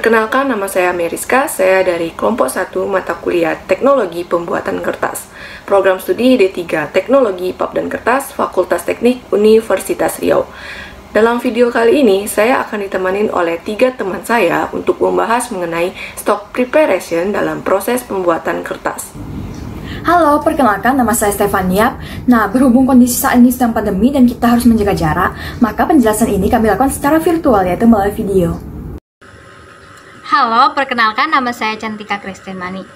Perkenalkan, nama saya Meriska, saya dari kelompok 1 mata kuliah Teknologi Pembuatan Kertas, program studi D3 Teknologi Pap dan Kertas, Fakultas Teknik Universitas Riau. Dalam video kali ini, saya akan ditemani oleh 3 teman saya untuk membahas mengenai stock preparation dalam proses pembuatan kertas. Halo, perkenalkan nama saya Stefania. Nah, berhubung kondisi saat ini sedang pandemi dan kita harus menjaga jarak, maka penjelasan ini kami lakukan secara virtual, yaitu melalui video. Halo, perkenalkan nama saya Cantika Christine Mani.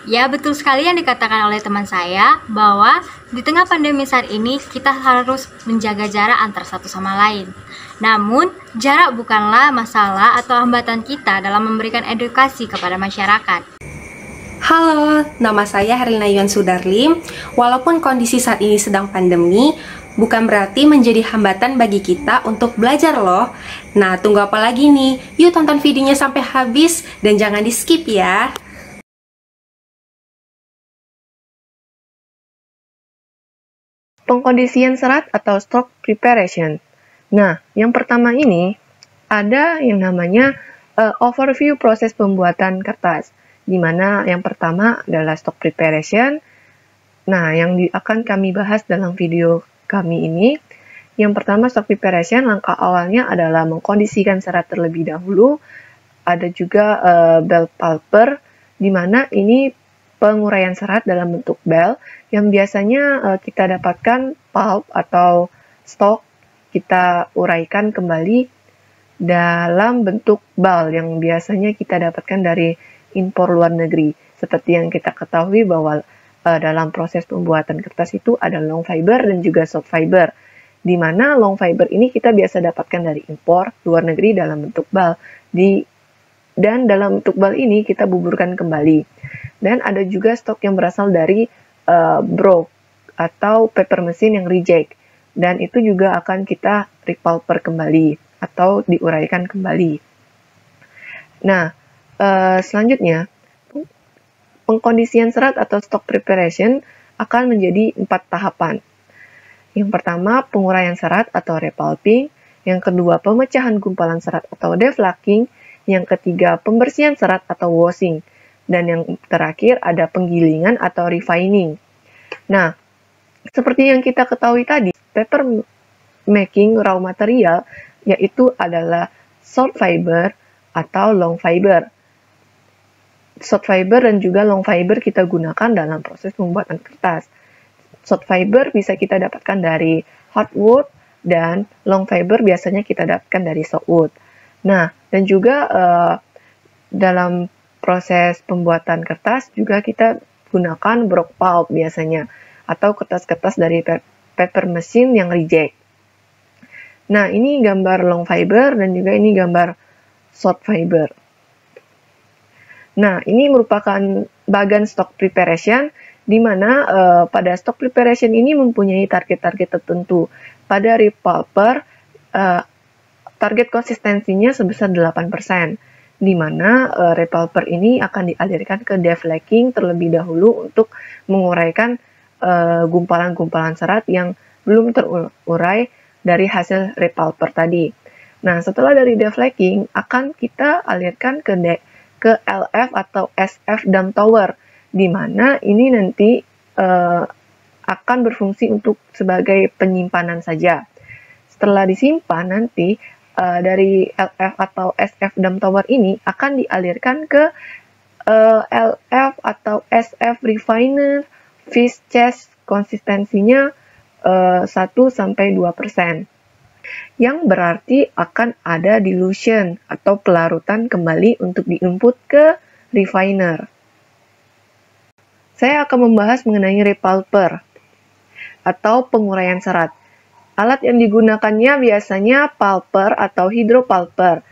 Ya, betul sekali yang dikatakan oleh teman saya bahwa di tengah pandemi saat ini kita harus menjaga jarak antar satu sama lain. Namun, jarak bukanlah masalah atau hambatan kita dalam memberikan edukasi kepada masyarakat. Halo, nama saya Herlina Yuan Sudarli. Walaupun kondisi saat ini sedang pandemi, bukan berarti menjadi hambatan bagi kita untuk belajar loh. Nah, tunggu apa lagi nih? Yuk tonton videonya sampai habis dan jangan di skip ya. Pengkondisian serat atau stock preparation. Nah, yang pertama ini ada yang namanya overview proses pembuatan kertas, di mana yang pertama adalah stock preparation. Nah, yang akan kami bahas dalam video kami ini, yang pertama stock preparation, langkah awalnya adalah mengkondisikan serat terlebih dahulu. Ada juga bell pulper, di mana ini penguraian serat dalam bentuk bell, yang biasanya kita dapatkan pulp atau stok, kita uraikan kembali dalam bentuk bal yang biasanya kita dapatkan dari impor luar negeri. Seperti yang kita ketahui bahwa dalam proses pembuatan kertas itu ada long fiber dan juga short fiber, di mana long fiber ini kita biasa dapatkan dari impor luar negeri dalam bentuk bal, dan dalam bentuk bal ini kita buburkan kembali. Dan ada juga stok yang berasal dari broke atau paper mesin yang reject, dan itu juga akan kita repulper kembali atau diuraikan kembali. Nah, selanjutnya, pengkondisian serat atau stock preparation akan menjadi 4 tahapan. Yang pertama, penguraian serat atau repulping. Yang kedua, pemecahan gumpalan serat atau deflaking. Yang ketiga, pembersihan serat atau washing. Dan yang terakhir, ada penggilingan atau refining. Nah, seperti yang kita ketahui tadi, paper making raw material yaitu adalah short fiber atau long fiber. Short fiber dan juga long fiber kita gunakan dalam proses pembuatan kertas. Short fiber bisa kita dapatkan dari hardwood, dan long fiber biasanya kita dapatkan dari softwood. Nah, dan juga dalam proses pembuatan kertas juga kita gunakan broke pulp biasanya, atau kertas-kertas dari paper machine yang reject. Nah, ini gambar long fiber dan juga ini gambar short fiber. Nah, ini merupakan bagian stock preparation, di mana pada stock preparation ini mempunyai target-target tertentu. Pada repulper, target konsistensinya sebesar 8%, di mana repulper ini akan dialirkan ke deflaking terlebih dahulu untuk menguraikan gumpalan-gumpalan serat yang belum terurai dari hasil repulper tadi. Nah, setelah dari deflaking, akan kita alirkan ke LF atau SF dump tower, di mana ini nanti akan berfungsi untuk sebagai penyimpanan saja. Setelah disimpan, nanti dari LF atau SF dump tower ini akan dialirkan ke LF atau SF refiner fish chest, konsistensinya 1-2%. Yang berarti akan ada dilution atau pelarutan kembali untuk di-input ke refiner. Saya akan membahas mengenai repulper atau penguraian serat. Alat yang digunakannya biasanya pulper atau hydropulper,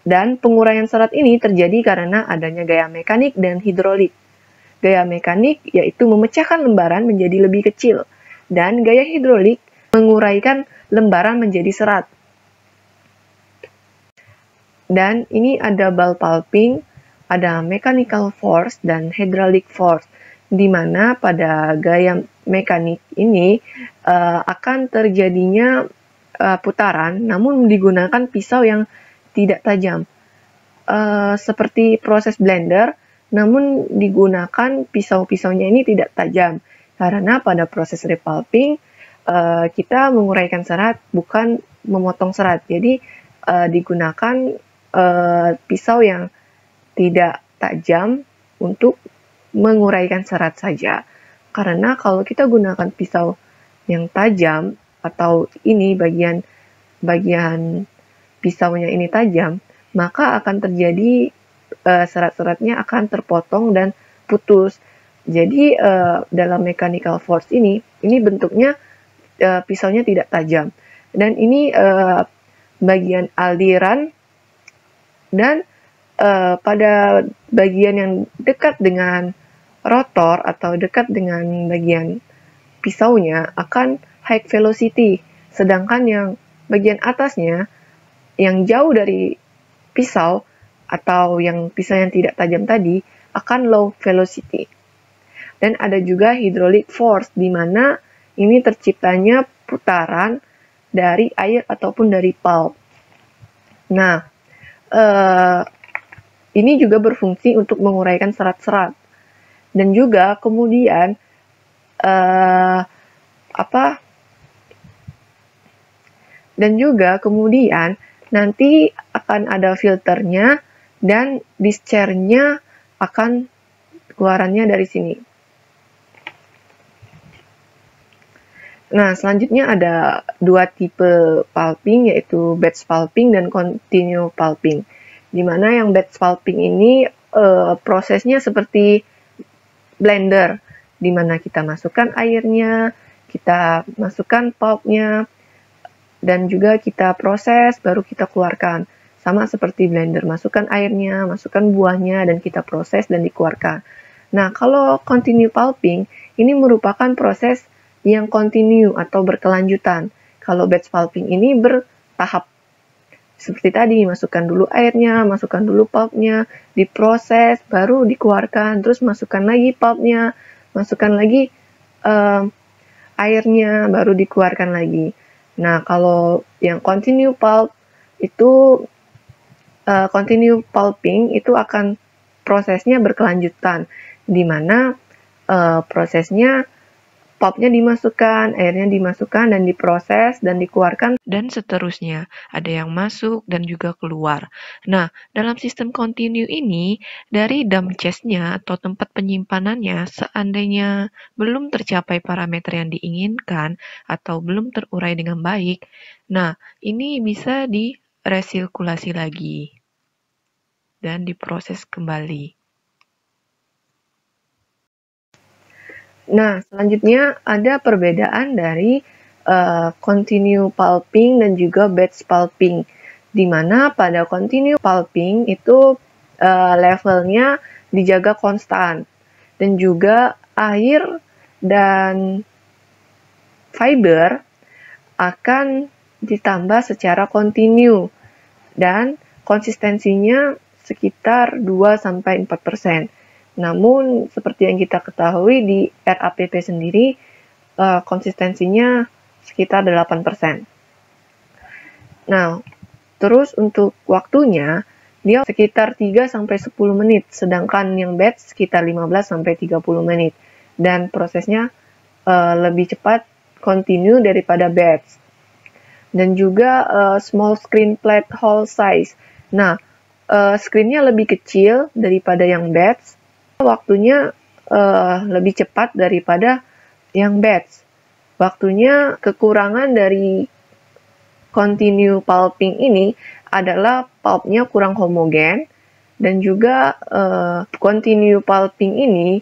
dan penguraian serat ini terjadi karena adanya gaya mekanik dan hidrolik. Gaya mekanik yaitu memecahkan lembaran menjadi lebih kecil, dan gaya hidrolik menguraikan lembaran menjadi serat. Dan ini ada ball pulping, ada mechanical force dan hydraulic force, di mana pada gaya mekanik ini akan terjadinya putaran, namun digunakan pisau yang tidak tajam. seperti proses blender, namun digunakan pisau-pisaunya ini tidak tajam. Karena pada proses repulping, kita menguraikan serat, bukan memotong serat. Jadi, digunakan pisau yang tidak tajam untuk menguraikan serat saja. Karena kalau kita gunakan pisau yang tajam, atau ini bagian pisaunya ini tajam, maka akan terjadi serat-seratnya akan terpotong dan putus. Jadi dalam mechanical force ini bentuknya pisaunya tidak tajam. Dan ini bagian aliran, dan pada bagian yang dekat dengan rotor atau dekat dengan bagian pisaunya akan high velocity, sedangkan yang bagian atasnya yang jauh dari pisau atau yang pisau yang tidak tajam tadi akan low velocity. Dan ada juga hydraulic force, di mana ini terciptanya putaran dari air ataupun dari pulp. Nah, ini juga berfungsi untuk menguraikan serat-serat. Dan juga kemudian nanti akan ada filternya, dan discharge-nya akan keluarannya dari sini. Nah, selanjutnya ada dua tipe pulping, yaitu batch pulping dan continue pulping. Di mana yang batch pulping ini prosesnya seperti blender, di mana kita masukkan airnya, kita masukkan pulpnya, dan juga kita proses, baru kita keluarkan. Sama seperti blender, masukkan airnya, masukkan buahnya, dan kita proses dan dikeluarkan. Nah, kalau continue pulping, ini merupakan proses yang continue atau berkelanjutan. Kalau batch pulping ini bertahap. Seperti tadi, masukkan dulu airnya, masukkan dulu pulpnya, diproses, baru dikeluarkan, terus masukkan lagi pulpnya, masukkan lagi airnya, baru dikeluarkan lagi. Nah, kalau yang continue pulp itu continue pulping itu akan prosesnya berkelanjutan, di mana prosesnya pulpnya dimasukkan, airnya dimasukkan dan diproses dan dikeluarkan, dan seterusnya. Ada yang masuk dan juga keluar. Nah, dalam sistem continue ini, dari dump chest-nya atau tempat penyimpanannya, seandainya belum tercapai parameter yang diinginkan atau belum terurai dengan baik, nah, ini bisa diresirkulasi lagi dan diproses kembali. Nah, selanjutnya ada perbedaan dari continue pulping dan juga batch pulping, di mana pada continue pulping itu levelnya dijaga konstan, dan juga air dan fiber akan ditambah secara kontinu, dan konsistensinya sekitar 2-4%. Namun, seperti yang kita ketahui di RAPP sendiri, konsistensinya sekitar 8%. Nah, terus untuk waktunya, dia sekitar 3-10 menit, sedangkan yang batch sekitar 15-30 menit. Dan prosesnya lebih cepat continue daripada batch. Dan juga small screen plate hole size. Nah, screen-nya lebih kecil daripada yang batch, waktunya lebih cepat daripada yang batch. Waktunya kekurangan dari continue pulping ini adalah pulpnya kurang homogen, dan juga continue pulping ini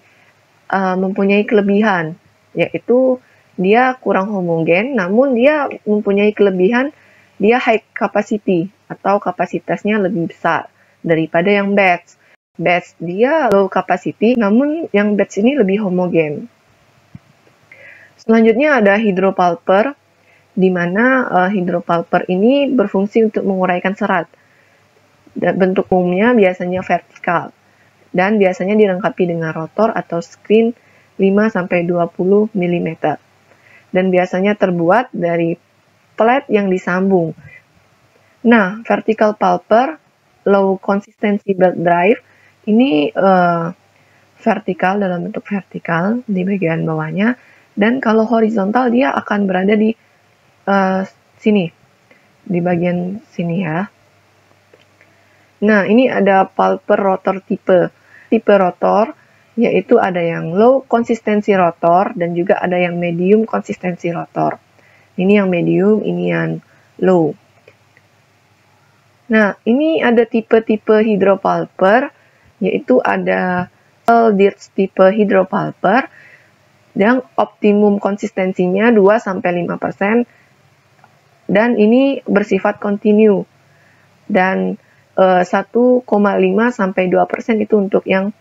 mempunyai kelebihan, yaitu dia kurang homogen, namun dia mempunyai kelebihan, dia high capacity atau kapasitasnya lebih besar daripada yang batch. Batch dia low capacity, namun yang batch ini lebih homogen. Selanjutnya ada hydropulper, di mana hydropulper ini berfungsi untuk menguraikan serat. Bentuk umumnya biasanya vertikal, dan biasanya dilengkapi dengan rotor atau screen 5-20 mm. Dan biasanya terbuat dari plate yang disambung. Nah, vertical pulper low consistency belt drive ini vertikal, dalam bentuk vertikal di bagian bawahnya, dan kalau horizontal dia akan berada di sini, di bagian sini ya. Nah, ini ada pulper rotor tipe rotor, yaitu ada yang low konsistensi rotor dan juga ada yang medium konsistensi rotor. Ini yang medium, ini yang low. Nah, ini ada tipe-tipe hidropulper, yaitu ada Dirts tipe hidropulper yang optimum konsistensinya 2-5%, dan ini bersifat kontinu, dan 1,5-2% itu untuk yang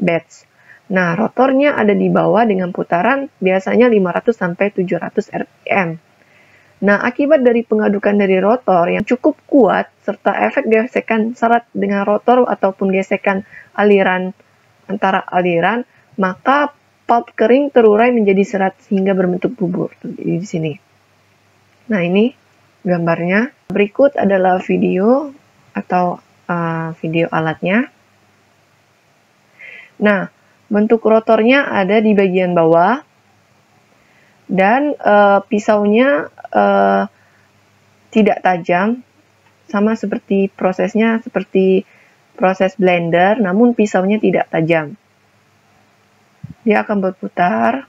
batch. Nah, rotornya ada di bawah dengan putaran biasanya 500-700 rpm. Nah, akibat dari pengadukan dari rotor yang cukup kuat serta efek gesekan serat dengan rotor ataupun gesekan aliran antara aliran, maka pulp kering terurai menjadi serat sehingga berbentuk bubur di sini. Nah, ini gambarnya. Berikut adalah video atau video alatnya. Nah, bentuk rotornya ada di bagian bawah, dan pisaunya tidak tajam, sama seperti prosesnya seperti proses blender, namun pisaunya tidak tajam. Dia akan berputar.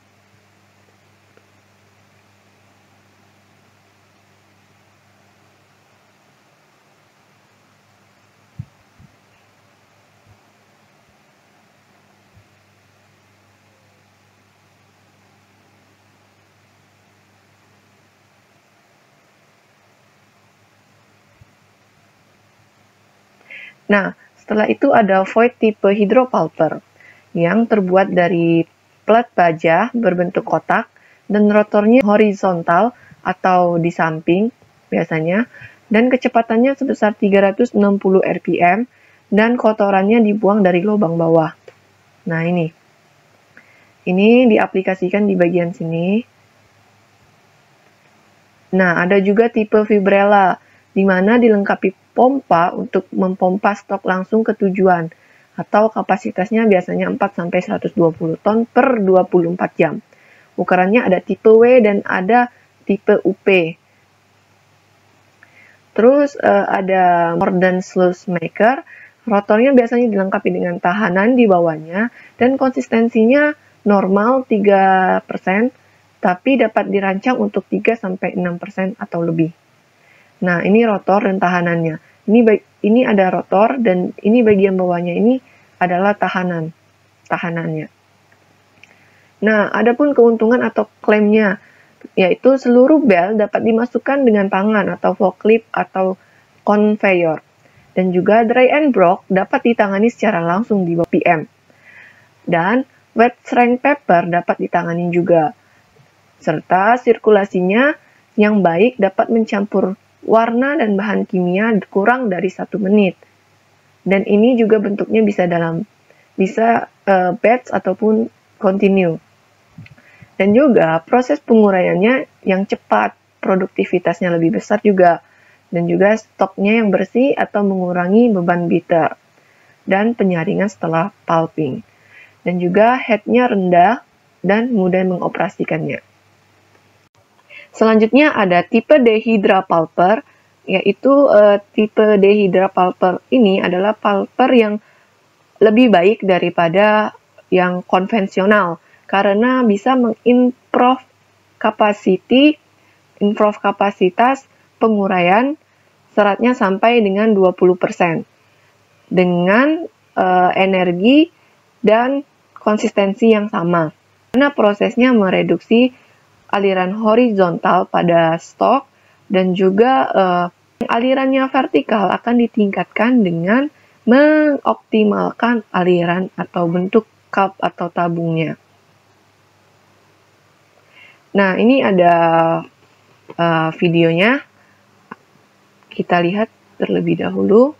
Nah, setelah itu ada Voith tipe hidropulper yang terbuat dari plat baja berbentuk kotak dan rotornya horizontal atau di samping biasanya, dan kecepatannya sebesar 360 rpm dan kotorannya dibuang dari lubang bawah. Nah, ini diaplikasikan di bagian sini. Nah, ada juga tipe Fibrella di mana dilengkapi pompa untuk mempompa stok langsung ke tujuan, atau kapasitasnya biasanya 4-120 ton per 24 jam. Ukurannya ada tipe W dan ada tipe UP. Terus ada Morden Sluice Maker, rotornya biasanya dilengkapi dengan tahanan di bawahnya dan konsistensinya normal 3%, tapi dapat dirancang untuk 3-6% atau lebih. Nah, ini rotor dan tahanannya. Ini ada rotor dan ini bagian bawahnya ini adalah tahanannya. Nah, adapun keuntungan atau klaimnya, yaitu seluruh bel dapat dimasukkan dengan tangan atau forklift atau conveyor. Dan juga dry and block dapat ditangani secara langsung di bawah PM. Dan wet shrink paper dapat ditangani juga. Serta sirkulasinya yang baik dapat mencampur warna dan bahan kimia kurang dari 1 menit. Dan ini juga bentuknya bisa batch ataupun continue. Dan juga proses penguraiannya yang cepat, produktivitasnya lebih besar juga. Dan juga stoknya yang bersih atau mengurangi beban bitter. Dan penyaringan setelah pulping. Dan juga headnya rendah dan mudah mengoperasikannya. Selanjutnya ada tipe Dehydra pulper, yaitu tipe Dehydra pulper ini adalah pulper yang lebih baik daripada yang konvensional karena bisa improve kapasitas penguraian seratnya sampai dengan 20% dengan energi dan konsistensi yang sama. Karena prosesnya mereduksi aliran horizontal pada stok dan juga alirannya vertikal akan ditingkatkan dengan mengoptimalkan aliran atau bentuk cup atau tabungnya. Nah, ini ada videonya. Kita lihat terlebih dahulu.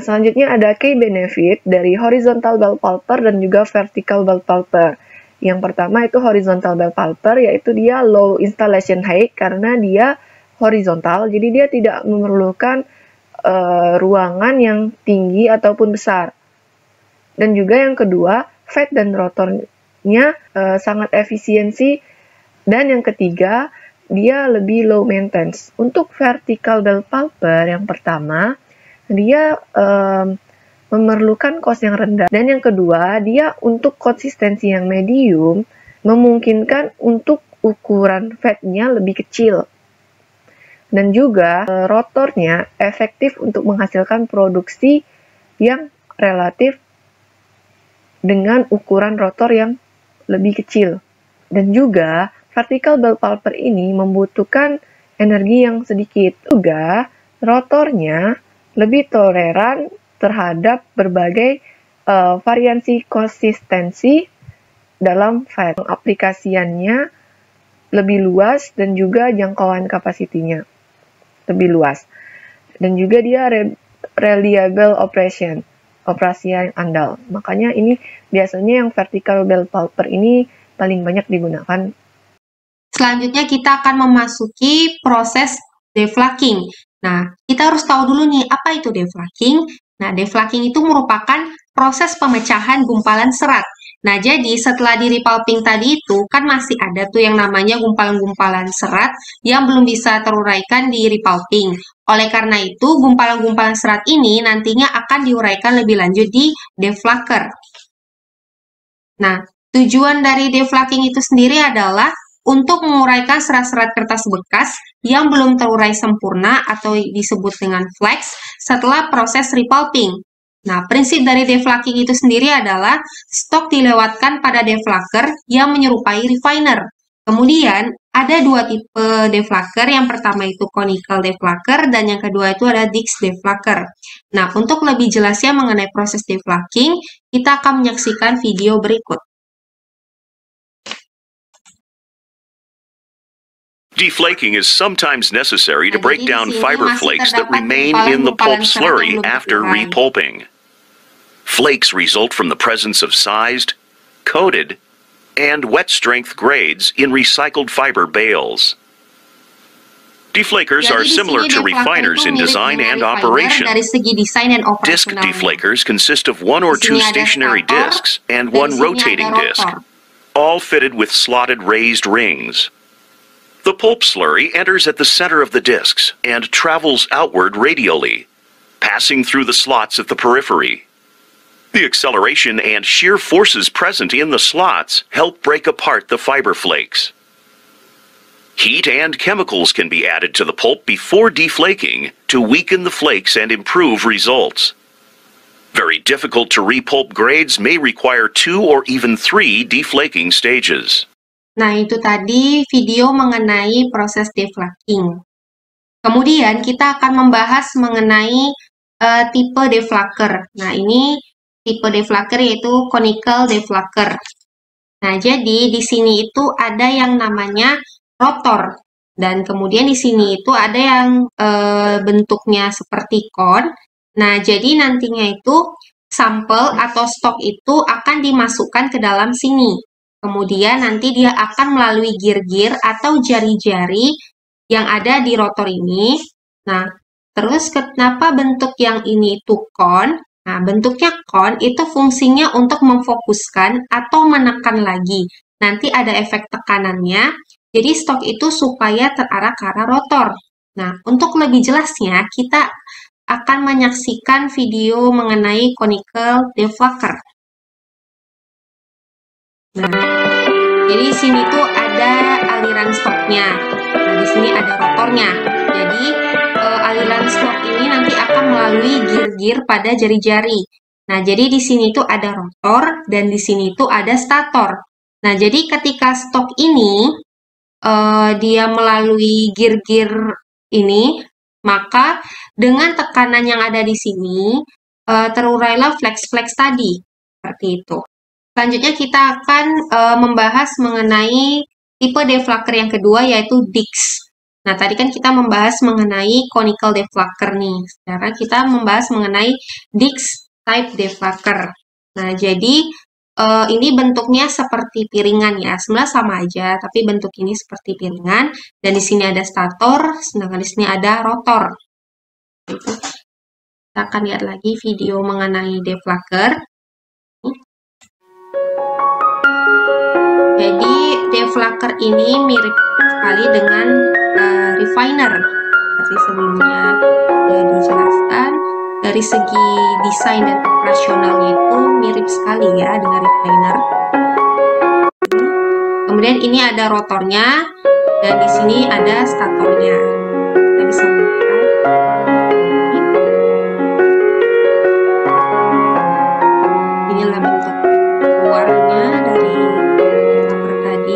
selanjutnya ada key benefit dari horizontal bell pulper dan juga vertical bell pulper. Yang pertama itu horizontal bell pulper, yaitu dia low installation height karena dia horizontal, jadi dia tidak memerlukan ruangan yang tinggi ataupun besar. Dan juga yang kedua, fat dan rotornya sangat efisiensi. Dan yang ketiga, dia lebih low maintenance. Untuk vertical bell pulper yang pertama, dia memerlukan cost yang rendah. Dan yang kedua, dia untuk konsistensi yang medium, memungkinkan untuk ukuran fatnya lebih kecil. Dan juga rotornya efektif untuk menghasilkan produksi yang relatif dengan ukuran rotor yang lebih kecil. Dan juga vertical bell pulper ini membutuhkan energi yang sedikit. Juga rotornya lebih toleran terhadap berbagai variansi konsistensi dalam fat. Aplikasiannya lebih luas dan juga jangkauan kapasitinya lebih luas. Dan juga dia reliable operation, operasi yang andal. Makanya ini biasanya yang vertical bell pulper ini paling banyak digunakan. Selanjutnya kita akan memasuki proses deflaking. Nah, kita harus tahu dulu nih, apa itu deflaking? Nah, deflaking itu merupakan proses pemecahan gumpalan serat. Nah, jadi setelah di repulping tadi itu, kan masih ada tuh yang namanya gumpalan-gumpalan serat yang belum bisa teruraikan di repulping. Oleh karena itu, gumpalan-gumpalan serat ini nantinya akan diuraikan lebih lanjut di deflaker. Nah, tujuan dari deflaking itu sendiri adalah untuk menguraikan serat-serat kertas bekas yang belum terurai sempurna atau disebut dengan flakes setelah proses repulping. Nah, prinsip dari deflaking itu sendiri adalah stok dilewatkan pada deflaker yang menyerupai refiner. Kemudian, ada dua tipe deflaker. Yang pertama itu conical deflaker dan yang kedua itu ada disc deflaker. Nah, untuk lebih jelasnya mengenai proses deflaking, kita akan menyaksikan video berikut. Deflaking is sometimes necessary to break down fiber flakes that remain in the pulp slurry after repulping. Flakes result from the presence of sized, coated, and wet-strength grades in recycled fiber bales. Deflakers are similar to refiners in design and operation. Disc deflakers consist of one or two stationary discs and one rotating disc, all fitted with slotted raised rings. The pulp slurry enters at the center of the discs and travels outward radially, passing through the slots at the periphery. The acceleration and shear forces present in the slots help break apart the fiber flakes. Heat and chemicals can be added to the pulp before deflaking to weaken the flakes and improve results. Very difficult to repulp grades may require 2 or even 3 deflaking stages. Nah, itu tadi video mengenai proses deflaking. Kemudian kita akan membahas mengenai tipe deflaker. Nah, ini tipe deflaker yaitu conical deflaker. Nah, jadi di sini itu ada yang namanya rotor. Dan kemudian di sini itu ada yang bentuknya seperti cone. Nah, jadi nantinya itu sampel atau stok itu akan dimasukkan ke dalam sini. Kemudian nanti dia akan melalui gir-gir atau jari-jari yang ada di rotor ini. Nah, terus kenapa bentuk yang ini itu cone? Nah, bentuknya cone itu fungsinya untuk memfokuskan atau menekan lagi. Nanti ada efek tekanannya, jadi stok itu supaya terarah ke arah rotor. Nah, untuk lebih jelasnya, kita akan menyaksikan video mengenai conical deflaker. Nah, jadi di sini tuh ada aliran stoknya. Nah, di sini ada rotornya. Jadi, aliran stok ini nanti akan melalui gir-gir pada jari-jari. Nah, jadi di sini tuh ada rotor dan di sini tuh ada stator. Nah, jadi ketika stok ini dia melalui gir-gir ini, maka dengan tekanan yang ada di sini terurailah fleks-fleks tadi. Seperti itu. Selanjutnya kita akan membahas mengenai tipe deflaker yang kedua yaitu disc. Nah, tadi kan kita membahas mengenai conical deflacker nih. Sekarang kita membahas mengenai disc type deflacker. Nah, jadi ini bentuknya seperti piringan ya. Sebenarnya sama aja, tapi bentuk ini seperti piringan. Dan di sini ada stator, sedangkan di sini ada rotor. Kita akan lihat lagi video mengenai deflacker. Jadi deflacker ini mirip sekali dengan refiner. Seperti sebelumnya sudah dijelaskan, dari segi desain dan operasionalnya itu mirip sekali ya dengan refiner. Kemudian ini ada rotornya dan di sini ada statornya. Kita bisa melihat. Inilah bentuk luarnya dari deflacker tadi.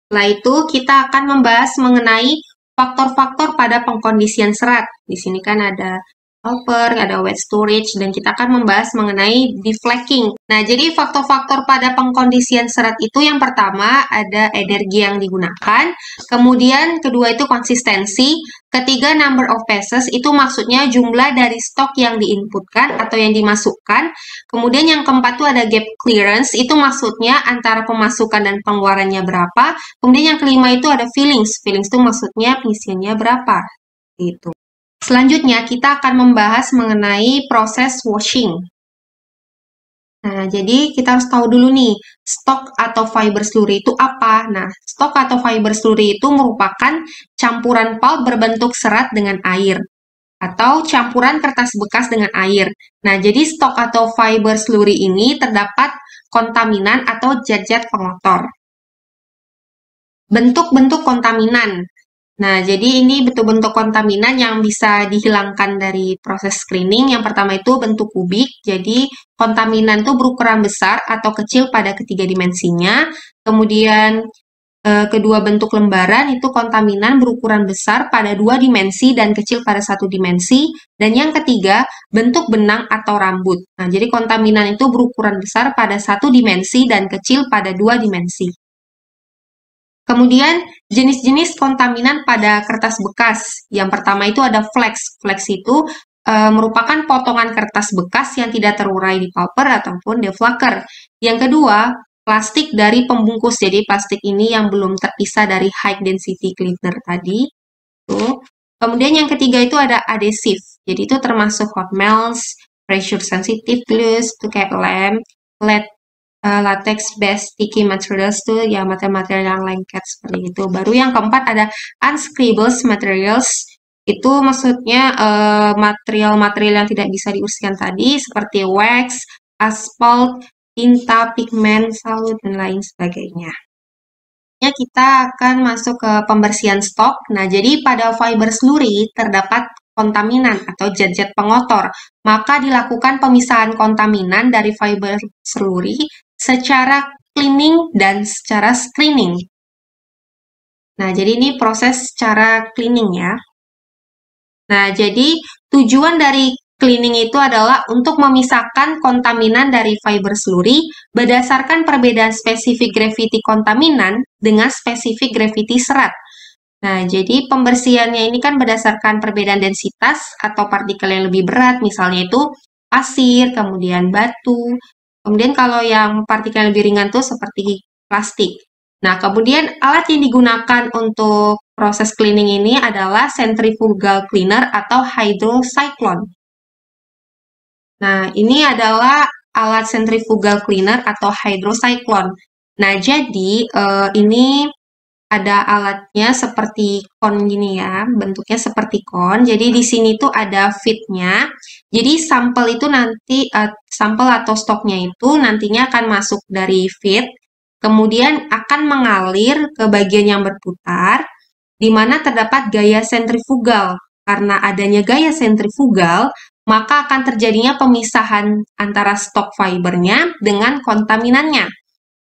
Setelah itu kita akan membahas mengenai faktor-faktor pada pengkondisian serat. Di sini kan ada helper, ada wet storage, dan kita akan membahas mengenai deflecking. Nah, jadi faktor-faktor pada pengkondisian serat itu yang pertama ada energi yang digunakan, kemudian kedua itu konsistensi, ketiga number of passes, itu maksudnya jumlah dari stok yang diinputkan atau yang dimasukkan, kemudian yang keempat itu ada gap clearance, itu maksudnya antara pemasukan dan pengeluarannya berapa, kemudian yang kelima itu ada fillings, fillings itu maksudnya pengisiannya berapa, gitu. Selanjutnya, kita akan membahas mengenai proses washing. Nah, jadi kita harus tahu dulu nih, stok atau fiber slurry itu apa? Nah, stok atau fiber slurry itu merupakan campuran pulp berbentuk serat dengan air, atau campuran kertas bekas dengan air. Nah, jadi stok atau fiber slurry ini terdapat kontaminan atau zat-zat pengotor. Bentuk-bentuk kontaminan. Nah, jadi ini bentuk-bentuk kontaminan yang bisa dihilangkan dari proses screening. Yang pertama itu bentuk kubik, jadi kontaminan itu berukuran besar atau kecil pada ketiga dimensinya. Kemudian kedua bentuk lembaran itu kontaminan berukuran besar pada 2 dimensi dan kecil pada 1 dimensi. Dan yang ketiga, bentuk benang atau rambut. Nah, jadi kontaminan itu berukuran besar pada 1 dimensi dan kecil pada 2 dimensi. Kemudian, jenis-jenis kontaminan pada kertas bekas. Yang pertama itu ada flex. Flex itu merupakan potongan kertas bekas yang tidak terurai di pulper ataupun deflacker. Yang kedua, plastik dari pembungkus. Jadi, plastik ini yang belum terpisah dari high density cleaner tadi. Tuh. Kemudian yang ketiga itu ada adhesif. Jadi, itu termasuk hot melts, pressure sensitive glues, itu kayak lem, latex based sticky materials tuh ya material-material yang lengket seperti itu. Baru yang keempat ada unscrapable materials, itu maksudnya material-material yang tidak bisa diursihkan tadi seperti wax, asphalt, tinta, pigmen, salut, dan lain sebagainya. Kita akan masuk ke pembersihan stok. Nah, jadi pada fiber slurry terdapat kontaminan atau zat-zat pengotor, maka dilakukan pemisahan kontaminan dari fiber slurry secara cleaning dan secara screening. Nah, jadi ini proses secara cleaning ya. Nah, jadi tujuan dari cleaning itu adalah untuk memisahkan kontaminan dari fiber slurry berdasarkan perbedaan spesifik gravity kontaminan dengan spesifik gravity serat. Nah, jadi pembersihannya ini kan berdasarkan perbedaan densitas atau partikel yang lebih berat, misalnya itu pasir, kemudian batu. Kemudian kalau yang partikel yang lebih ringan tuh seperti plastik. Nah, kemudian alat yang digunakan untuk proses cleaning ini adalah centrifugal cleaner atau hydrocyclone. Nah, ini adalah alat centrifugal cleaner atau hydrocyclone. Nah, jadi ini ada alatnya seperti kon gini ya, bentuknya seperti kon. Jadi di sini tuh ada feednya. Jadi sampel itu nanti, sampel atau stoknya itu nantinya akan masuk dari feed, kemudian akan mengalir ke bagian yang berputar, di mana terdapat gaya sentrifugal. Karena adanya gaya sentrifugal, maka akan terjadinya pemisahan antara stok fibernya dengan kontaminannya.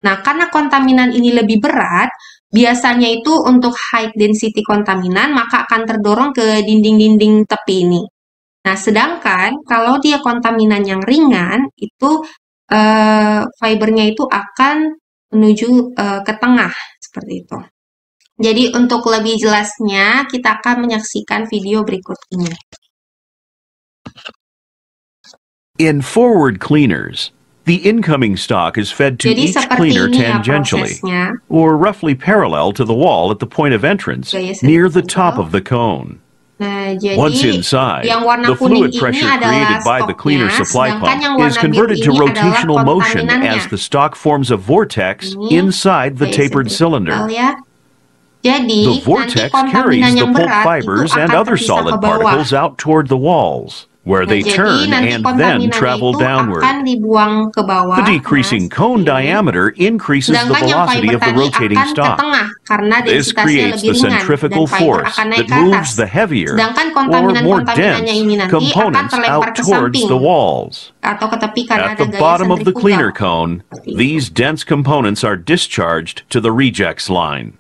Nah, karena kontaminan ini lebih berat, biasanya itu untuk high density kontaminan, maka akan terdorong ke dinding-dinding tepi ini. Nah, sedangkan kalau dia kontaminan yang ringan, itu fibernya itu akan menuju ke tengah, seperti itu. Jadi untuk lebih jelasnya, kita akan menyaksikan video berikut ini. In forward cleaners, the incoming stock is fed to Jadi each seperti cleaner ini ya tangentially, prosesnya. or roughly parallel to the wall at the point of entrance, Gaya near the sentrifugal. top of the cone. Nah, jadi Once inside, yang warna the kuning fluid ini pressure adalah created by the cleaner stoknya, supply sedangkan pump yang is warna converted biru to ini rotational adalah motion kontaminannya. as the stock forms a vortex Ini inside the gaya tapered cylinder. sentrifugal ya. Jadi The nanti vortex kontaminan carries the yang pulp berat itu fibers and akan other terpisah ke solid bawah. particles out toward the walls, where Nah, they jadi turn nanti and then kontaminannya travel itu downward. akan dibuang ke bawah. The decreasing cone diameter increases the Sedangkan yang velocity fiber of the tadi rotating akan ke stock. tengah karena This densitasnya creates lebih the ringan dan centrifugal fiber force akan naik that ke moves atas. the heavier Sedangkan or more kontaminan-kontaminannya dense ini nanti akan components terlempar out ke towards samping the walls. atau ke tepi karena At ada the gaya bottom of the cleaner sentrifugal. cone, these dense components are discharged to the rejects line.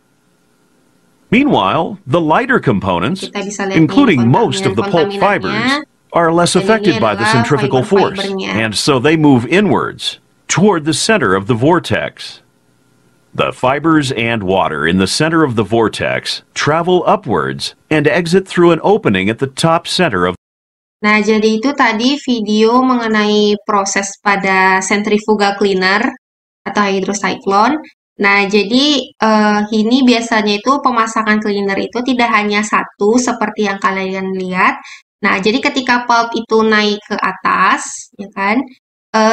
Meanwhile, the lighter components, Kita bisa lihat including nih most of the pulp kontaminannya. fibers, are less Dan ini affected by the adalah centrifugal force, fiber-fibernya. and so they move inwards, toward the center of the vortex. The fibers and water in the center of the vortex travel upwards and exit through an opening at the top center of. Nah, jadi itu tadi video mengenai proses pada centrifugal cleaner atau hydrocyclone. Nah, jadi ini biasanya itu pemasangan cleaner itu tidak hanya satu seperti yang kalian lihat. Nah, jadi ketika pulp itu naik ke atas, ya kan,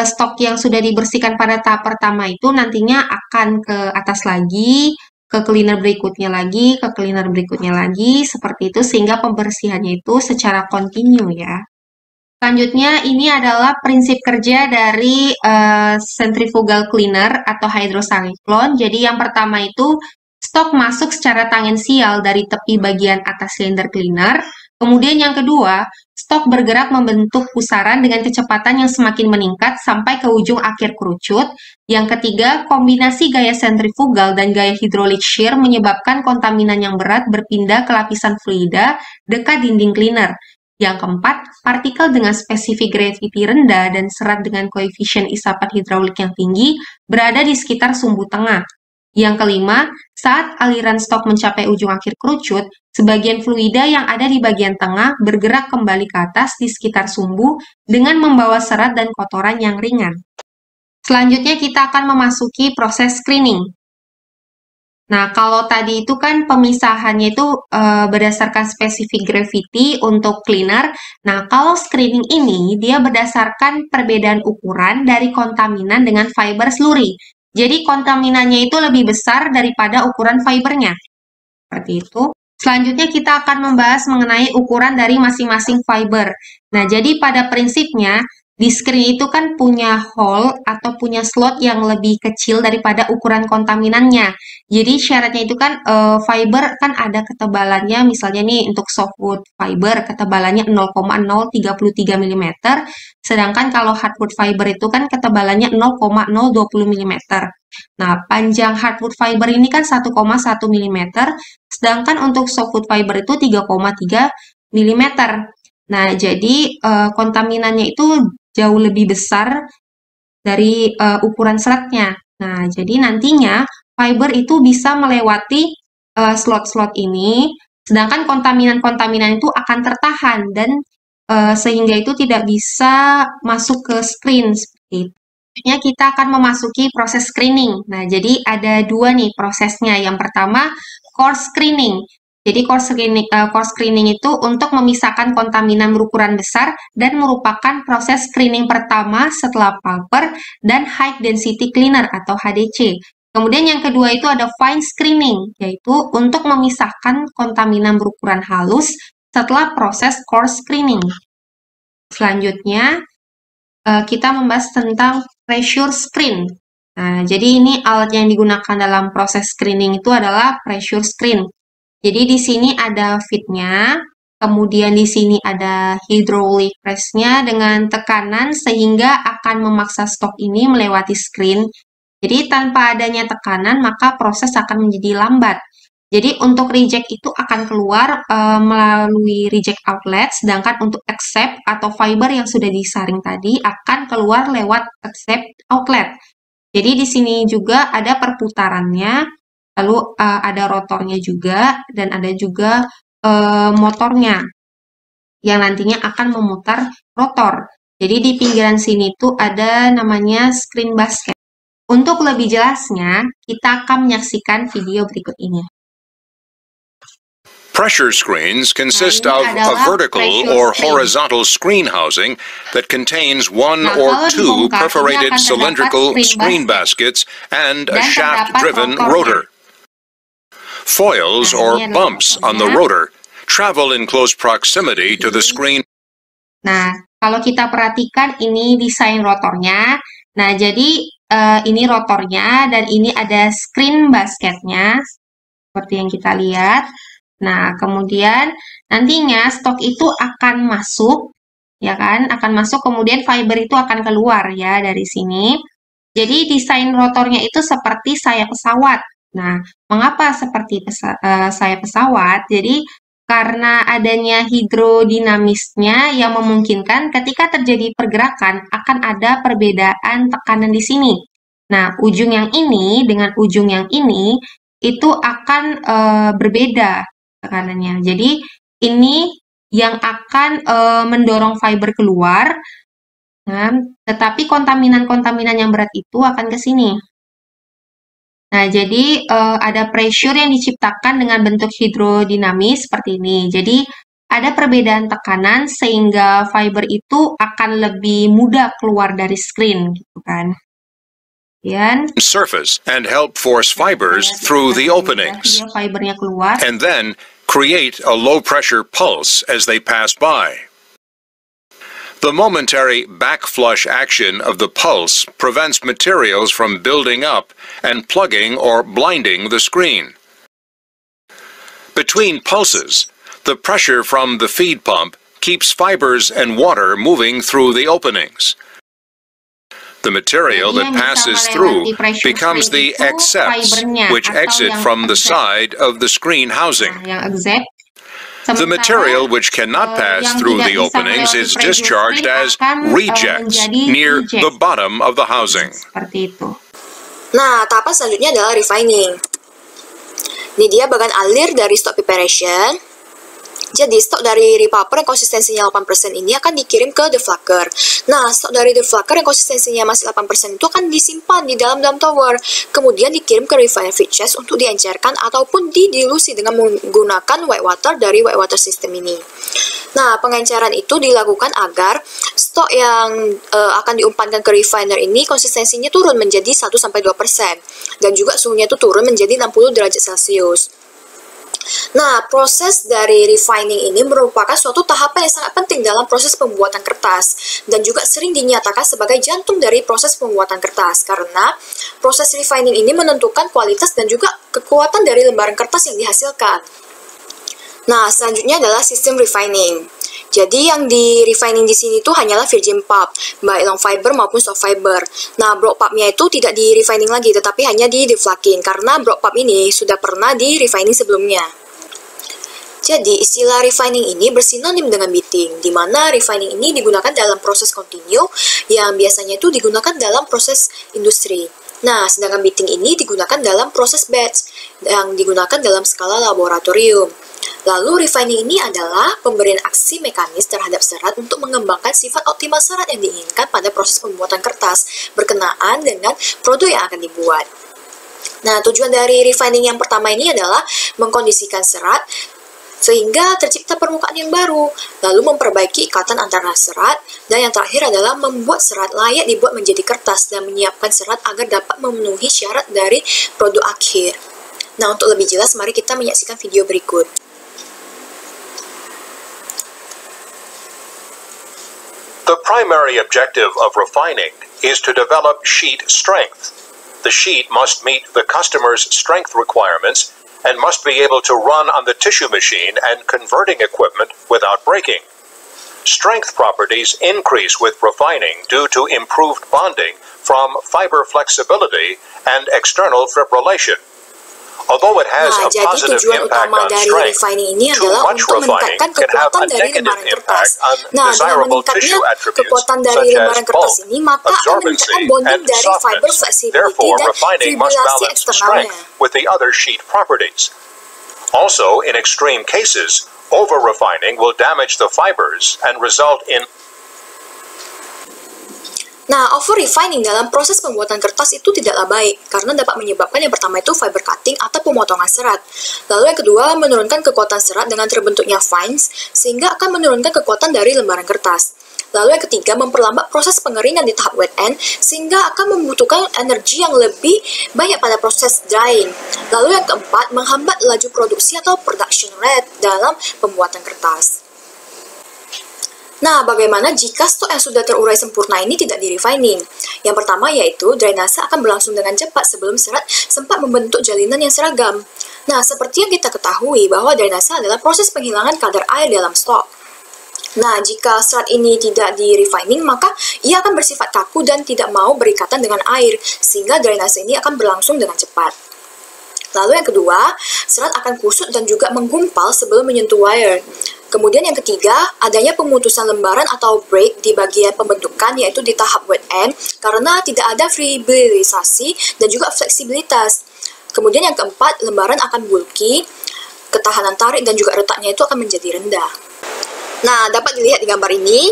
stok yang sudah dibersihkan pada tahap pertama itu nantinya akan ke atas lagi, ke cleaner berikutnya lagi, ke cleaner berikutnya lagi, seperti itu sehingga pembersihannya itu secara kontinu ya. Selanjutnya, ini adalah prinsip kerja dari centrifugal cleaner atau hydrocyclone. Jadi yang pertama itu, stok masuk secara tangensial dari tepi bagian atas silinder cleaner. Kemudian yang kedua, stok bergerak membentuk pusaran dengan kecepatan yang semakin meningkat sampai ke ujung akhir kerucut. Yang ketiga, kombinasi gaya sentrifugal dan gaya hydraulic shear menyebabkan kontaminan yang berat berpindah ke lapisan fluida dekat dinding cleaner. Yang keempat, partikel dengan spesifik gravity rendah dan serat dengan koefisien isapan hidraulik yang tinggi berada di sekitar sumbu tengah. Yang kelima, saat aliran stok mencapai ujung akhir kerucut, sebagian fluida yang ada di bagian tengah bergerak kembali ke atas di sekitar sumbu dengan membawa serat dan kotoran yang ringan. Selanjutnya kita akan memasuki proses screening. Nah, kalau tadi itu kan pemisahannya itu berdasarkan spesifik gravity untuk cleaner. Nah, kalau screening ini dia berdasarkan perbedaan ukuran dari kontaminan dengan fiber slurry. Jadi kontaminannya itu lebih besar daripada ukuran fibernya. Seperti itu. Selanjutnya kita akan membahas mengenai ukuran dari masing-masing fiber. Nah, jadi pada prinsipnya di screen itu kan punya hole atau punya slot yang lebih kecil daripada ukuran kontaminannya. Jadi syaratnya itu kan fiber kan ada ketebalannya, misalnya nih untuk softwood fiber ketebalannya 0,033 mm, sedangkan kalau hardwood fiber itu kan ketebalannya 0,020 mm. Nah, panjang hardwood fiber ini kan 1,1 mm, sedangkan untuk softwood fiber itu 3,3 mm. Nah, jadi kontaminannya itu jauh lebih besar dari ukuran seratnya. Nah, jadi nantinya fiber itu bisa melewati slot-slot ini, sedangkan kontaminan-kontaminan itu akan tertahan dan sehingga itu tidak bisa masuk ke screen seperti itu. Selanjutnya kita akan memasuki proses screening. Nah, jadi ada dua nih prosesnya. Yang pertama, coarse screening. Jadi coarse screening itu untuk memisahkan kontaminan berukuran besar dan merupakan proses screening pertama setelah pulper dan high density cleaner atau HDC. Kemudian yang kedua itu ada fine screening, yaitu untuk memisahkan kontaminan berukuran halus setelah proses coarse screening. Selanjutnya kita membahas tentang pressure screen. Nah, jadi ini alat yang digunakan dalam proses screening itu adalah pressure screen. Jadi di sini ada feed-nya, kemudian di sini ada hydraulic press-nya dengan tekanan sehingga akan memaksa stok ini melewati screen. Jadi tanpa adanya tekanan maka proses akan menjadi lambat. Jadi untuk reject itu akan keluar melalui reject outlet, sedangkan untuk accept atau fiber yang sudah disaring tadi akan keluar lewat accept outlet. Jadi di sini juga ada perputarannya. Lalu ada rotornya juga, dan ada juga motornya yang nantinya akan memutar rotor. Jadi di pinggiran sini tuh ada namanya screen basket. Untuk lebih jelasnya, kita akan menyaksikan video berikut ini. Pressure screens consist of a vertical or horizontal screen housing that contains one or two perforated cylindrical screen baskets and a shaft-driven rotor. Foils or bumps on the rotor travel in close proximity to the screen. Nah, kalau kita perhatikan ini desain rotornya. Nah, jadi ini rotornya dan ini ada screen basketnya seperti yang kita lihat. Nah, kemudian nantinya stok itu akan masuk, ya kan? Akan masuk, kemudian fiber itu akan keluar ya dari sini. Jadi desain rotornya itu seperti sayap pesawat. Nah, mengapa seperti sayap pesawat? Jadi karena adanya hidrodinamisnya yang memungkinkan ketika terjadi pergerakan akan ada perbedaan tekanan di sini. Nah, ujung yang ini dengan ujung yang ini itu akan berbeda tekanannya. Jadi ini yang akan mendorong fiber keluar, nah, tetapi kontaminan-kontaminan yang berat itu akan ke sini. Nah, jadi ada pressure yang diciptakan dengan bentuk hidrodinamis seperti ini. Jadi ada perbedaan tekanan sehingga fiber itu akan lebih mudah keluar dari screen, gitu kan. Surface and help force fibers through the openings. Fibernya keluar. And then create a low-pressure pulse as they pass by. The momentary backflush action of the pulse prevents materials from building up and plugging or blinding the screen. Between pulses, the pressure from the feed pump keeps fibers and water moving through the openings. The material that passes through becomes the accepts, which exit from the side of the screen housing. The material which cannot pass through the openings is discharged as rejects near the bottom of the housing. Nah, tahapan selanjutnya adalah refining. Ini dia bagian alir dari stock preparation. Jadi stok dari repulper yang konsistensinya 8% ini akan dikirim ke deflacker. Nah, stok dari deflacker yang konsistensinya masih 8% itu akan disimpan di dalam tower. Kemudian dikirim ke refiner feed chest untuk diencerkan ataupun didilusi dengan menggunakan white water dari white water system ini. Nah, pengenceran itu dilakukan agar stok yang akan diumpankan ke refiner ini konsistensinya turun menjadi 1-2% dan juga suhunya itu turun menjadi 60 derajat Celcius. Nah, proses dari refining ini merupakan suatu tahapan yang sangat penting dalam proses pembuatan kertas dan juga sering dinyatakan sebagai jantung dari proses pembuatan kertas karena proses refining ini menentukan kualitas dan juga kekuatan dari lembaran kertas yang dihasilkan. Nah, selanjutnya adalah sistem refining. Jadi yang di refining di sini tuh hanyalah virgin pulp, baik long fiber maupun soft fiber. Nah, broad pulpnya itu tidak di refining lagi, tetapi hanya di deflaking karena broad pulp ini sudah pernah di refining sebelumnya. Jadi istilah refining ini bersinonim dengan beating, di mana refining ini digunakan dalam proses kontinu yang biasanya itu digunakan dalam proses industri. Nah, sedangkan beating ini digunakan dalam proses batch yang digunakan dalam skala laboratorium. Lalu refining ini adalah pemberian aksi mekanis terhadap serat untuk mengembangkan sifat optimal serat yang diinginkan pada proses pembuatan kertas berkenaan dengan produk yang akan dibuat. Nah, tujuan dari refining yang pertama ini adalah mengkondisikan serat sehingga tercipta permukaan yang baru, lalu memperbaiki ikatan antara serat, dan yang terakhir adalah membuat serat layak dibuat menjadi kertas dan menyiapkan serat agar dapat memenuhi syarat dari produk akhir. Nah, untuk lebih jelas, mari kita menyaksikan video berikut. The primary objective of refining is to develop sheet strength. The sheet must meet the customer's strength requirements and must be able to run on the tissue machine and converting equipment without breaking. Strength properties increase with refining due to improved bonding from fiber flexibility and external fibrillation. Although it has a jadi positive tujuan impact utama on dari strength, refining ini too adalah much untuk refining meningkatkan can have kekuatan a dari negative lembaran kertas. impact on Nah, dengan desirable meningkatnya tissue attributes kekuatan dari such as lembaran kertas bulk, ini, maka akan absorbency, meningkatkan bonding and dari fiber softness. flexibility Therefore, dan refining must fibrillasi balance eksternalnya. strength with the other sheet properties. Also, in extreme cases, over-refining will damage the fibers and result in Nah, over-refining dalam proses pembuatan kertas itu tidaklah baik, karena dapat menyebabkan yang pertama itu fiber cutting atau pemotongan serat. Lalu yang kedua, menurunkan kekuatan serat dengan terbentuknya fines, sehingga akan menurunkan kekuatan dari lembaran kertas. Lalu yang ketiga, memperlambat proses pengeringan di tahap wet end, sehingga akan membutuhkan energi yang lebih banyak pada proses drying. Lalu yang keempat, menghambat laju produksi atau production rate dalam pembuatan kertas. Nah, bagaimana jika stok yang sudah terurai sempurna ini tidak di-refining? Yang pertama yaitu drainase akan berlangsung dengan cepat sebelum serat sempat membentuk jalinan yang seragam. Nah, seperti yang kita ketahui bahwa drainase adalah proses penghilangan kadar air dalam stok. Nah, jika serat ini tidak di-refining, maka ia akan bersifat kaku dan tidak mau berikatan dengan air, sehingga drainase ini akan berlangsung dengan cepat. Lalu yang kedua, serat akan kusut dan juga menggumpal sebelum menyentuh wire. Kemudian yang ketiga, adanya pemutusan lembaran atau break di bagian pembentukan, yaitu di tahap wet end, karena tidak ada fibrilisasi dan juga fleksibilitas. Kemudian yang keempat, lembaran akan bulky, ketahanan tarik dan juga retaknya itu akan menjadi rendah. Nah, dapat dilihat di gambar ini.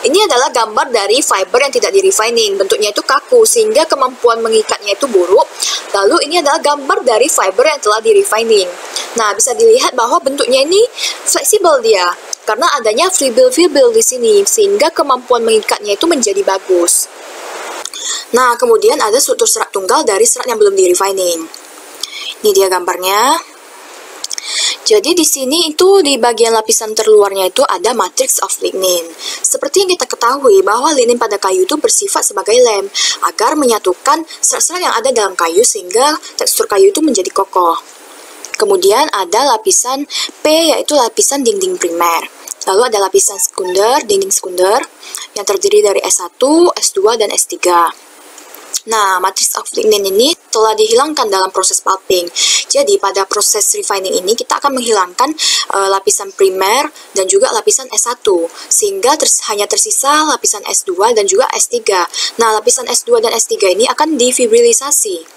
Ini adalah gambar dari fiber yang tidak di-refining. Bentuknya itu kaku, sehingga kemampuan mengikatnya itu buruk. Lalu ini adalah gambar dari fiber yang telah di-refining. Nah, bisa dilihat bahwa bentuknya ini fleksibel dia, karena adanya fiber di sini, sehingga kemampuan mengikatnya itu menjadi bagus. Nah, kemudian ada struktur serat tunggal dari serat yang belum di-refining. Ini dia gambarnya. Jadi di sini itu di bagian lapisan terluarnya itu ada matrix of lignin. Seperti yang kita ketahui bahwa lignin pada kayu itu bersifat sebagai lem agar menyatukan serat-serat yang ada dalam kayu sehingga tekstur kayu itu menjadi kokoh. Kemudian ada lapisan P yaitu lapisan dinding primer. Lalu ada lapisan sekunder, dinding sekunder yang terdiri dari S1, S2 dan S3. Nah, matrix of lignin ini telah dihilangkan dalam proses pulping. Jadi, pada proses refining ini, kita akan menghilangkan lapisan primer dan juga lapisan S1, sehingga hanya tersisa lapisan S2 dan juga S3. Nah, lapisan S2 dan S3 ini akan difibrilisasi.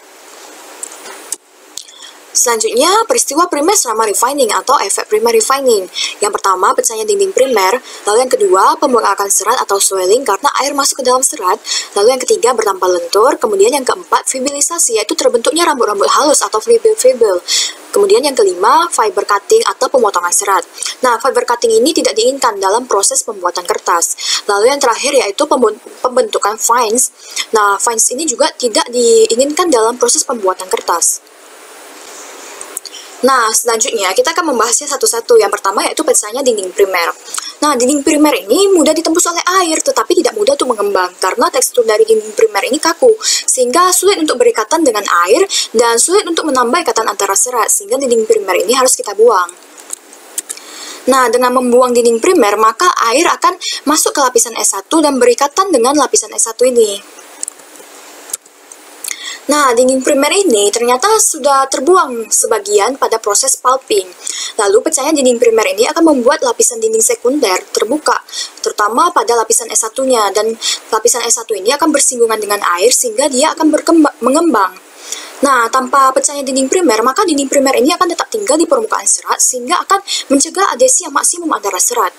Selanjutnya, peristiwa primer selama refining atau efek primer refining. Yang pertama, pecahnya dinding primer. Lalu yang kedua, pembengkakan serat atau swelling karena air masuk ke dalam serat. Lalu yang ketiga, bertambah lentur. Kemudian yang keempat, fibrilisasi, yaitu terbentuknya rambut-rambut halus atau fibril. Kemudian yang kelima, fiber cutting atau pemotongan serat. Nah, fiber cutting ini tidak diinginkan dalam proses pembuatan kertas. Lalu yang terakhir yaitu pembentukan fines. Nah, fines ini juga tidak diinginkan dalam proses pembuatan kertas. Nah, selanjutnya kita akan membahasnya satu-satu. Yang pertama yaitu pecahnya dinding primer. Nah, dinding primer ini mudah ditembus oleh air, tetapi tidak mudah untuk mengembang karena tekstur dari dinding primer ini kaku, sehingga sulit untuk berikatan dengan air dan sulit untuk menambah ikatan antara serat, sehingga dinding primer ini harus kita buang. Nah, dengan membuang dinding primer, maka air akan masuk ke lapisan S1 dan berikatan dengan lapisan S1 ini. Nah, dinding primer ini ternyata sudah terbuang sebagian pada proses pulping. Lalu pecahnya dinding primer ini akan membuat lapisan dinding sekunder terbuka, terutama pada lapisan S1-nya, dan lapisan S1 ini akan bersinggungan dengan air sehingga dia akan mengembang. Nah, tanpa pecahnya dinding primer, maka dinding primer ini akan tetap tinggal di permukaan serat sehingga akan mencegah adhesi yang maksimum antara serat.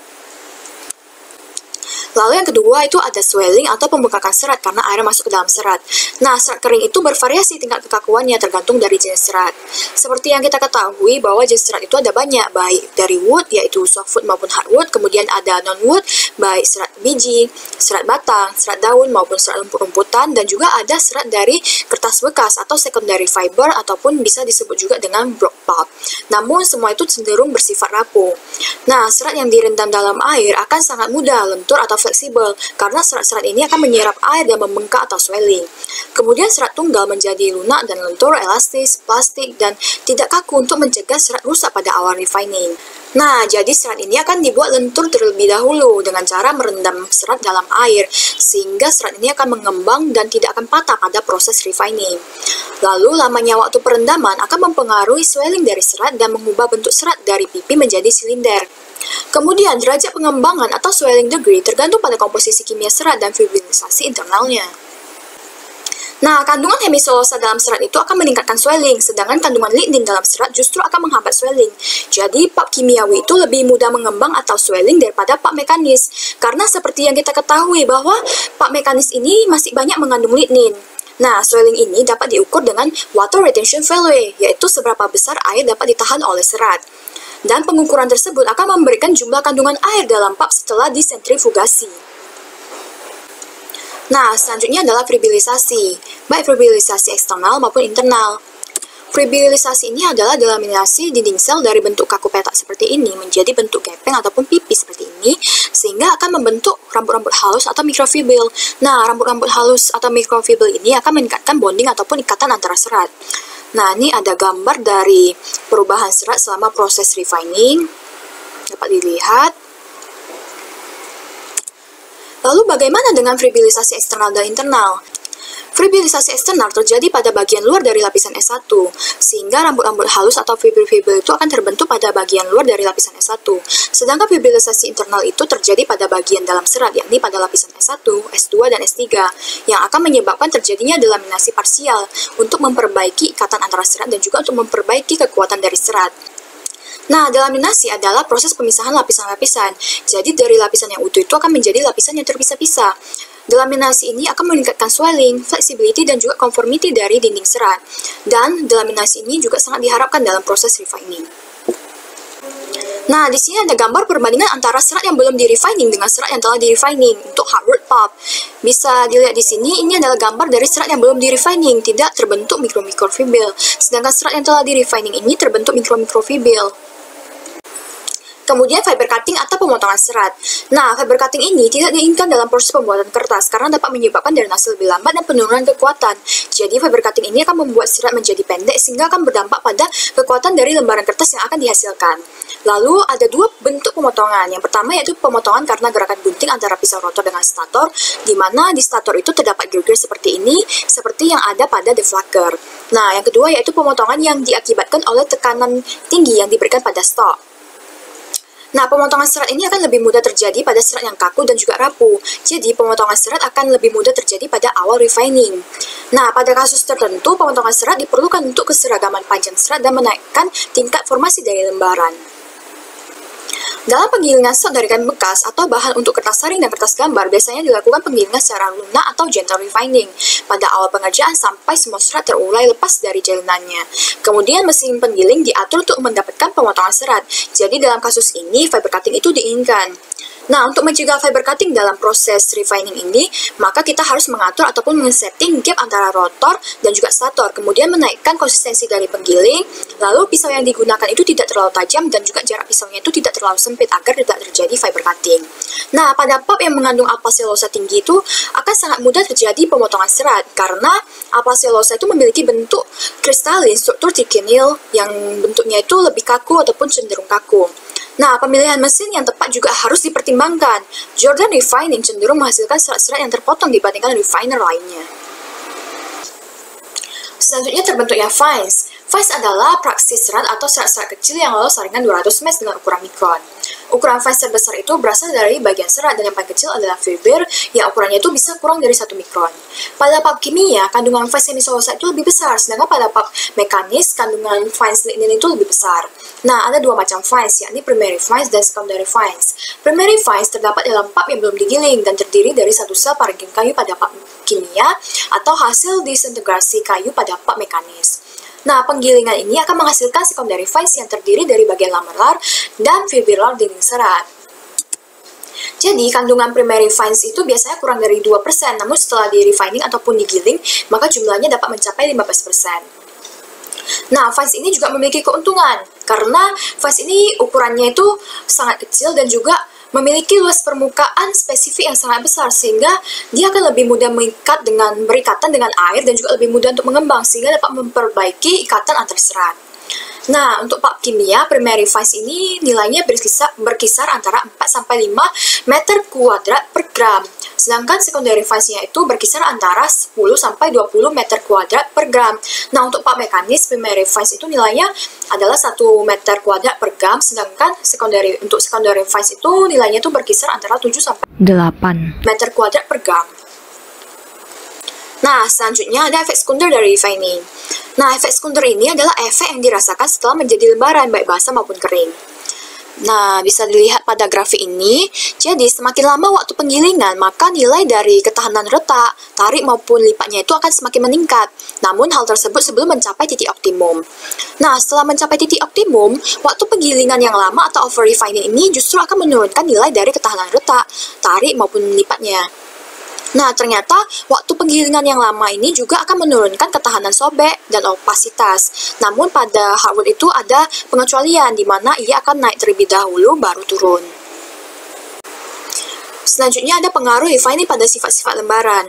Lalu yang kedua itu ada swelling atau pembengkakan serat karena air masuk ke dalam serat. Nah, serat kering itu bervariasi tingkat kekakuannya tergantung dari jenis serat. Seperti yang kita ketahui bahwa jenis serat itu ada banyak, baik dari wood yaitu softwood maupun hardwood, kemudian ada non-wood, baik serat biji, serat batang, serat daun maupun serat rumput-rumputan, dan juga ada serat dari kertas bekas atau secondary fiber ataupun bisa disebut juga dengan block pulp. Namun semua itu cenderung bersifat rapuh. Nah, serat yang direndam dalam air akan sangat mudah lentur atau fleksibel karena serat-serat ini akan menyerap air dan membengkak atau swelling. Kemudian serat tunggal menjadi lunak dan lentur, elastis, plastik, dan tidak kaku untuk mencegah serat rusak pada awal refining. Nah, jadi serat ini akan dibuat lentur terlebih dahulu dengan cara merendam serat dalam air, sehingga serat ini akan mengembang dan tidak akan patah pada proses refining. Lalu, lamanya waktu perendaman akan mempengaruhi swelling dari serat dan mengubah bentuk serat dari pipi menjadi silinder. Kemudian, derajat pengembangan atau swelling degree tergantung pada komposisi kimia serat dan fibrilisasi internalnya. Nah, kandungan hemiselulosa dalam serat itu akan meningkatkan swelling, sedangkan kandungan lignin dalam serat justru akan menghambat swelling. Jadi, pap kimiawi itu lebih mudah mengembang atau swelling daripada pap mekanis. Karena seperti yang kita ketahui bahwa pap mekanis ini masih banyak mengandung lignin. Nah, swelling ini dapat diukur dengan water retention value, yaitu seberapa besar air dapat ditahan oleh serat. Dan pengukuran tersebut akan memberikan jumlah kandungan air dalam pap setelah disentrifugasi. Nah, selanjutnya adalah fibrilisasi, baik fibrilisasi eksternal maupun internal. Fibrilisasi ini adalah delaminasi dinding sel dari bentuk kaku petak seperti ini menjadi bentuk gepeng ataupun pipi seperti ini, sehingga akan membentuk rambut-rambut halus atau mikrofibril. Nah, rambut-rambut halus atau mikrofibril ini akan meningkatkan bonding ataupun ikatan antara serat. Nah, ini ada gambar dari perubahan serat selama proses refining, dapat dilihat. Lalu bagaimana dengan fibrilisasi eksternal dan internal? Fibrilisasi eksternal terjadi pada bagian luar dari lapisan S1, sehingga rambut-rambut halus atau fibril-fibril itu akan terbentuk pada bagian luar dari lapisan S1. Sedangkan fibrilisasi internal itu terjadi pada bagian dalam serat, yakni pada lapisan S1, S2, dan S3, yang akan menyebabkan terjadinya delaminasi parsial untuk memperbaiki ikatan antara serat dan juga untuk memperbaiki kekuatan dari serat. Nah, delaminasi adalah proses pemisahan lapisan-lapisan. Jadi, dari lapisan yang utuh itu akan menjadi lapisan yang terpisah-pisah. Delaminasi ini akan meningkatkan swelling, flexibility, dan juga conformity dari dinding serat. Dan delaminasi ini juga sangat diharapkan dalam proses refining. Nah, di sini ada gambar perbandingan antara serat yang belum di-refining dengan serat yang telah di-refining untuk hardwood pulp. Bisa dilihat di sini, ini adalah gambar dari serat yang belum di-refining, tidak terbentuk mikrofibril. Sedangkan serat yang telah di-refining ini terbentuk mikrofibril. Kemudian fiber cutting atau pemotongan serat. Nah, fiber cutting ini tidak diinginkan dalam proses pembuatan kertas karena dapat menyebabkan drainase lebih lambat dan penurunan kekuatan. Jadi, fiber cutting ini akan membuat serat menjadi pendek sehingga akan berdampak pada kekuatan dari lembaran kertas yang akan dihasilkan. Lalu, ada dua bentuk pemotongan. Yang pertama yaitu pemotongan karena gerakan gunting antara pisau rotor dengan stator, di mana di stator itu terdapat gerger seperti ini, seperti yang ada pada deflager. Nah, yang kedua yaitu pemotongan yang diakibatkan oleh tekanan tinggi yang diberikan pada stok. Nah, pemotongan serat ini akan lebih mudah terjadi pada serat yang kaku dan juga rapuh. Jadi, pemotongan serat akan lebih mudah terjadi pada awal refining. Nah, pada kasus tertentu, pemotongan serat diperlukan untuk keseragaman panjang serat dan menaikkan tingkat formasi dari lembaran. Dalam penggilingan stok dari kain bekas atau bahan untuk kertas saring dan kertas gambar, biasanya dilakukan penggilingan secara lunak atau gentle refining pada awal pengerjaan sampai semua serat terurai lepas dari jarinannya. Kemudian mesin penggiling diatur untuk mendapatkan pemotongan serat. Jadi dalam kasus ini, fiber cutting itu diinginkan. Nah, untuk mencegah fiber cutting dalam proses refining ini, maka kita harus mengatur ataupun men-setting gap antara rotor dan juga stator, kemudian menaikkan konsistensi dari penggiling, lalu pisau yang digunakan itu tidak terlalu tajam dan juga jarak pisaunya itu tidak terlalu sempit agar tidak terjadi fiber cutting. Nah, pada pulp yang mengandung alpha selulosa tinggi itu akan sangat mudah terjadi pemotongan serat karena alpha selulosa itu memiliki bentuk kristalin struktur trikinil yang bentuknya itu lebih kaku ataupun cenderung kaku. Nah, pemilihan mesin yang tepat juga harus dipertimbangkan. Jordan Refining cenderung menghasilkan serat-serat yang terpotong dibandingkan refiner lainnya. Selanjutnya terbentuknya fines. Fines adalah praksi serat atau serat-serat kecil yang lolos saringan 200 ml dengan ukuran mikron. Ukuran fines terbesar itu berasal dari bagian serat dan yang paling kecil adalah fiber yang ukurannya itu bisa kurang dari 1 mikron. Pada pulp kimia, kandungan fines hemiselulosa itu lebih besar, sedangkan pada pulp mekanis, kandungan fines lignin itu lebih besar. Nah, ada dua macam fines, yakni primary fines dan secondary fines. Primary fines terdapat dalam pulp yang belum digiling dan terdiri dari satu sel parenkim kayu pada pulp kimia atau hasil disintegrasi kayu pada pulp mekanis. Nah, penggilingan ini akan menghasilkan secondary fines yang terdiri dari bagian lamellar dan fibrillar dinding serat. Jadi, kandungan primary fines itu biasanya kurang dari 2%, namun setelah di-refining ataupun digiling, maka jumlahnya dapat mencapai 15%. Nah, fines ini juga memiliki keuntungan, karena fines ini ukurannya itu sangat kecil dan juga memiliki luas permukaan spesifik yang sangat besar, sehingga dia akan lebih mudah berikatan dengan air dan juga lebih mudah untuk mengembang, sehingga dapat memperbaiki ikatan antar serat. Nah, untuk bab kimia, primary faiz ini nilainya berkisar antara 4-5 meter kuadrat per gram. Sedangkan secondary faiz-nya itu berkisar antara 10-20 meter kuadrat per gram. Nah, untuk bab mekanis, primary faiz itu nilainya adalah 1 meter kuadrat per gram, sedangkan untuk secondary faiz itu nilainya itu berkisar antara 7-8 meter kuadrat per gram. Nah, selanjutnya ada efek sekunder dari refining. Nah, efek sekunder ini adalah efek yang dirasakan setelah menjadi lembaran, baik basah maupun kering. Nah, bisa dilihat pada grafik ini. Jadi, semakin lama waktu penggilingan, maka nilai dari ketahanan retak, tarik maupun lipatnya itu akan semakin meningkat. Namun, hal tersebut sebelum mencapai titik optimum. Nah, setelah mencapai titik optimum, waktu penggilingan yang lama atau over refining ini justru akan menurunkan nilai dari ketahanan retak, tarik maupun lipatnya. Nah, ternyata waktu penggilingan yang lama ini juga akan menurunkan ketahanan sobek dan opasitas. Namun pada hardwood itu ada pengecualian di mana ia akan naik terlebih dahulu baru turun. Selanjutnya ada pengaruh refining pada sifat-sifat lembaran.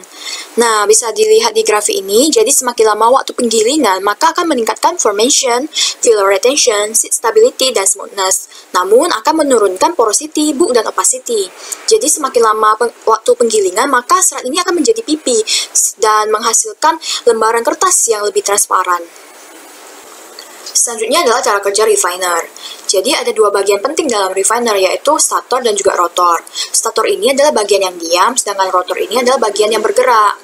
Nah, bisa dilihat di grafik ini, jadi semakin lama waktu penggilingan, maka akan meningkatkan formation, filler retention, seed stability, dan smoothness. Namun, akan menurunkan porosity, bulk, dan opacity. Jadi, semakin lama waktu penggilingan, maka serat ini akan menjadi pipi dan menghasilkan lembaran kertas yang lebih transparan. Selanjutnya adalah cara kerja refiner. Jadi ada dua bagian penting dalam refiner, yaitu stator dan juga rotor. Stator ini adalah bagian yang diam, sedangkan rotor ini adalah bagian yang bergerak.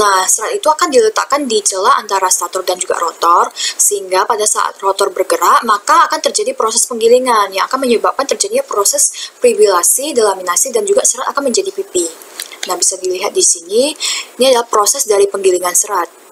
Nah, serat itu akan diletakkan di celah antara stator dan juga rotor, sehingga pada saat rotor bergerak, maka akan terjadi proses penggilingan yang akan menyebabkan terjadinya proses fibrillasi, delaminasi, dan juga serat akan menjadi pipi. Nah, bisa dilihat di sini, ini adalah proses dari penggilingan serat.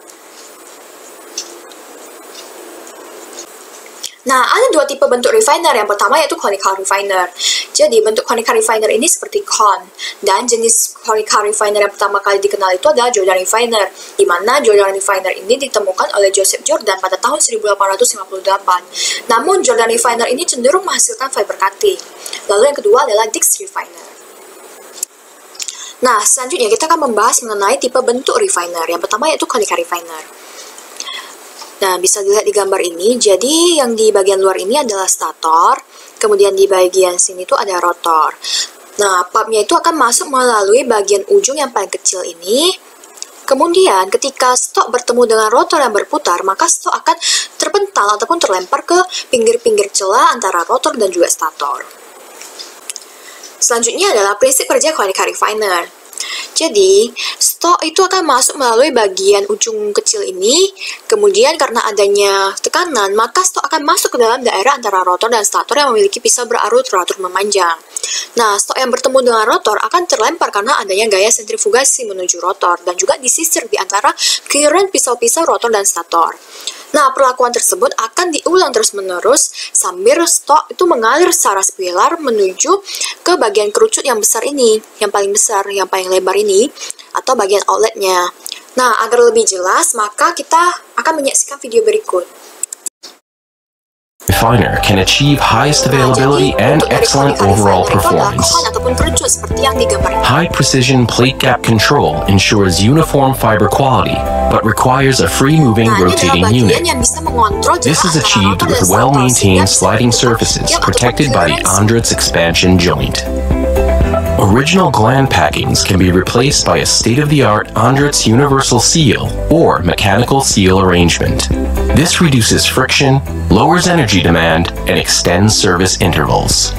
Nah, ada dua tipe bentuk refiner. Yang pertama yaitu conical refiner. Jadi, bentuk conical refiner ini seperti cone. Dan jenis conical refiner yang pertama kali dikenal itu adalah Jordan refiner, di mana Jordan refiner ini ditemukan oleh Joseph Jordan pada tahun 1858. Namun, Jordan refiner ini cenderung menghasilkan fiber cutting. Lalu yang kedua adalah Dix refiner. Nah, selanjutnya kita akan membahas mengenai tipe bentuk refiner. Yang pertama yaitu conical refiner. Nah, bisa dilihat di gambar ini, jadi yang di bagian luar ini adalah stator, kemudian di bagian sini itu ada rotor. Nah, pulpnya itu akan masuk melalui bagian ujung yang paling kecil ini. Kemudian, ketika stok bertemu dengan rotor yang berputar, maka stok akan terpental ataupun terlempar ke pinggir-pinggir celah antara rotor dan juga stator. Selanjutnya adalah prinsip kerja conical refiner. Jadi, stok itu akan masuk melalui bagian ujung kecil ini, kemudian karena adanya tekanan, maka stok akan masuk ke dalam daerah antara rotor dan stator yang memiliki pisau berarut rotor memanjang. Nah, stok yang bertemu dengan rotor akan terlempar karena adanya gaya sentrifugasi menuju rotor, dan juga disisir di antara current pisau-pisau rotor dan stator. Nah, perlakuan tersebut akan diulang terus-menerus sambil stok itu mengalir secara spiral menuju ke bagian kerucut yang besar ini, yang paling besar, yang paling lebar ini, atau bagian outletnya. Nah, agar lebih jelas, maka kita akan menyaksikan video berikut. Refiner can achieve highest availability and excellent overall performance. High precision plate gap control ensures uniform fiber quality, but requires a free-moving rotating unit. This is achieved with well-maintained sliding surfaces protected by the Andritz expansion joint. Original gland packings can be replaced by a state-of-the-art Andritz universal seal or mechanical seal arrangement. This reduces friction, lowers energy demand, and extends service intervals.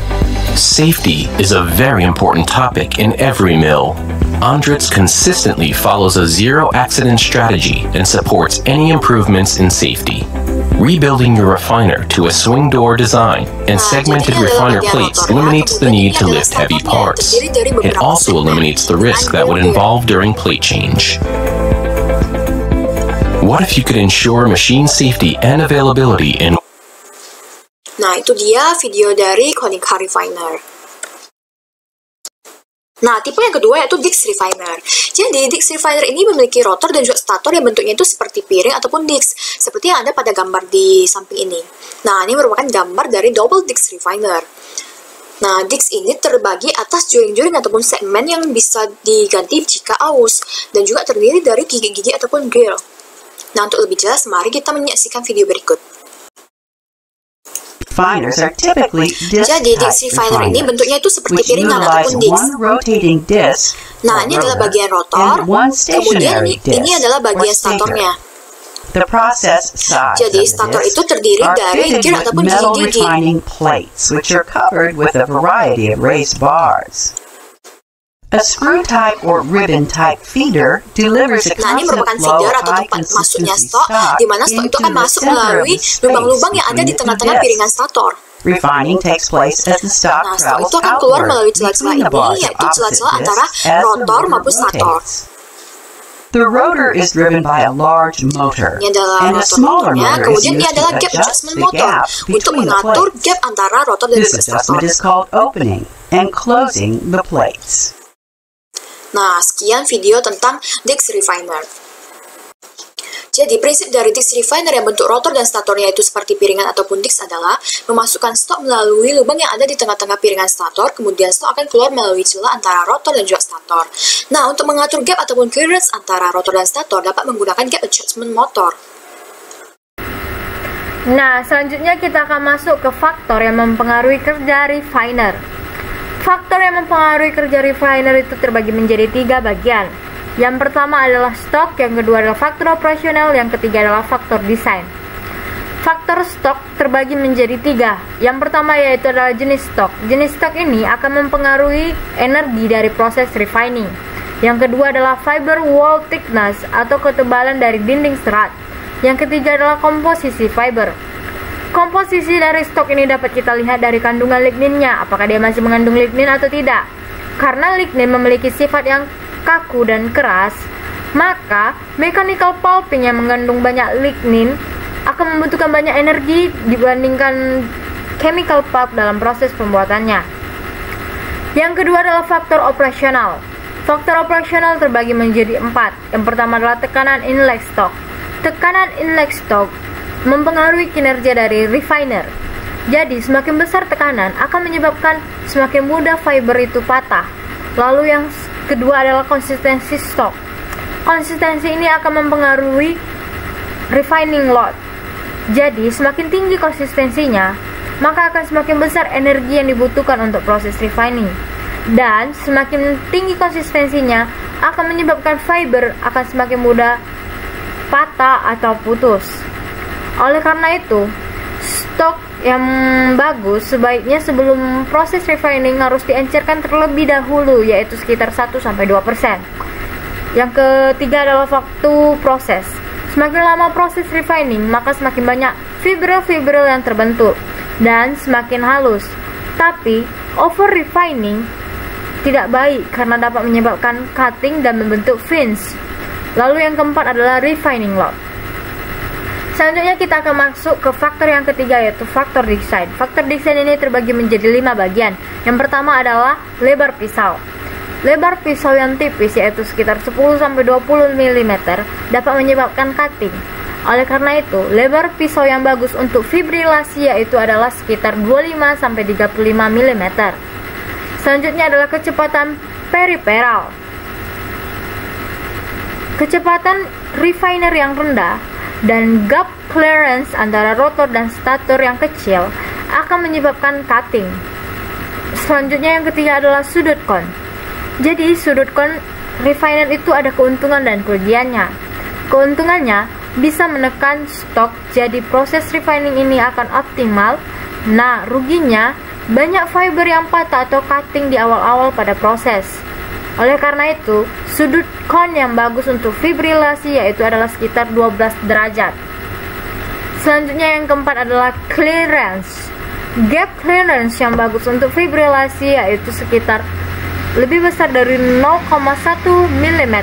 Safety is a very important topic in every mill. Andritz consistently follows a zero-accident strategy and supports any improvements in safety. Rebuilding your refiner to a swing door design and segmented refiner plates eliminates the need to lift heavy parts. It also eliminates the risk that would involve during plate change. What if you could ensure machine safety and availability in... Nah, itu dia video dari conical refiner. Nah, tipe yang kedua yaitu Dix refiner. Jadi, Dix refiner ini memiliki rotor dan juga stator yang bentuknya itu seperti piring ataupun Dix, seperti yang ada pada gambar di samping ini. Nah, ini merupakan gambar dari double Dix refiner. Nah, Dix ini terbagi atas juring-juring ataupun segmen yang bisa diganti jika aus, dan juga terdiri dari gigi-gigi ataupun grill. Nah, untuk lebih jelas, mari kita menyaksikan video berikut. Refiners are typically Jadi disk refiner ini bentuknya itu seperti piringan ataupun disk. Nah, ini adalah bagian rotor, kemudian ini adalah bagian statornya. Jadi stator itu terdiri dari gear ataupun gigi. A screw type or ribbon type feeder delivers a Nah, ini merupakan feeder atau tempat masuknya stok, di mana stok itu akan masuk melalui lubang-lubang yang ada di tengah-tengah piringan stator. Refining takes place as the stock Nah, stok itu akan keluar melalui celah-celah ini, yaitu celah-celah antara rotor maupun stator. The rotor is driven by a large motor, Ini adalah and a smaller rotornya, motor is kemudian ini used to adalah gap adjust adjustment the motor gap untuk between the mengatur plates. gap antara rotor dan This stator. adjustment is called opening and closing the plates. Nah, sekian video tentang disk refiner. Jadi, prinsip dari disk refiner yang bentuk rotor dan statornya itu seperti piringan ataupun disk adalah memasukkan stok melalui lubang yang ada di tengah-tengah piringan stator, kemudian stok akan keluar melalui celah antara rotor dan juga stator. Nah, untuk mengatur gap ataupun clearance antara rotor dan stator dapat menggunakan gap adjustment motor. Nah, selanjutnya kita akan masuk ke faktor yang mempengaruhi kerja refiner. Faktor yang mempengaruhi kerja refiner itu terbagi menjadi 3 bagian. Yang pertama adalah stok, yang kedua adalah faktor operasional, yang ketiga adalah faktor desain. Faktor stok terbagi menjadi 3. Yang pertama yaitu adalah jenis stok. Jenis stok ini akan mempengaruhi energi dari proses refining. Yang kedua adalah fiber wall thickness atau ketebalan dari dinding serat. Yang ketiga adalah komposisi fiber. Komposisi dari stok ini dapat kita lihat dari kandungan ligninnya, apakah dia masih mengandung lignin atau tidak. Karena lignin memiliki sifat yang kaku dan keras, maka mechanical pulping yang mengandung banyak lignin akan membutuhkan banyak energi dibandingkan chemical pulp dalam proses pembuatannya. Yang kedua adalah faktor operasional. Faktor operasional terbagi menjadi 4. Yang pertama adalah tekanan inlet stok. Tekanan inlet stok mempengaruhi kinerja dari refiner. Jadi, semakin besar tekanan akan menyebabkan semakin mudah fiber itu patah. Lalu yang kedua adalah konsistensi stok. Konsistensi ini akan mempengaruhi refining load. Jadi, semakin tinggi konsistensinya, maka akan semakin besar energi yang dibutuhkan untuk proses refining. Dan semakin tinggi konsistensinya akan menyebabkan fiber akan semakin mudah patah atau putus. Oleh karena itu, stok yang bagus sebaiknya sebelum proses refining harus diencerkan terlebih dahulu, yaitu sekitar 1-2%. Yang ketiga adalah waktu proses. Semakin lama proses refining, maka semakin banyak fibril-fibril yang terbentuk dan semakin halus. Tapi, over refining tidak baik karena dapat menyebabkan cutting dan membentuk fins. Lalu yang keempat adalah refining load. Selanjutnya kita akan masuk ke faktor yang ketiga, yaitu faktor desain. Faktor desain ini terbagi menjadi 5 bagian. Yang pertama adalah lebar pisau. Lebar pisau yang tipis, yaitu sekitar 10-20 mm, dapat menyebabkan cutting. Oleh karena itu, lebar pisau yang bagus untuk fibrilasi yaitu adalah sekitar 25-35 mm. Selanjutnya adalah kecepatan periferal. Kecepatan refiner yang rendah dan gap clearance antara rotor dan stator yang kecil akan menyebabkan cutting. Selanjutnya yang ketiga adalah sudut kon. Jadi sudut kon refiner itu ada keuntungan dan kerugiannya. Keuntungannya bisa menekan stok, jadi proses refining ini akan optimal. Nah, ruginya banyak fiber yang patah atau cutting di awal-awal pada proses. Oleh karena itu, sudut kon yang bagus untuk fibrilasi yaitu adalah sekitar 12 derajat. Selanjutnya yang keempat adalah clearance. Gap clearance yang bagus untuk fibrilasi yaitu sekitar lebih besar dari 0,1 mm.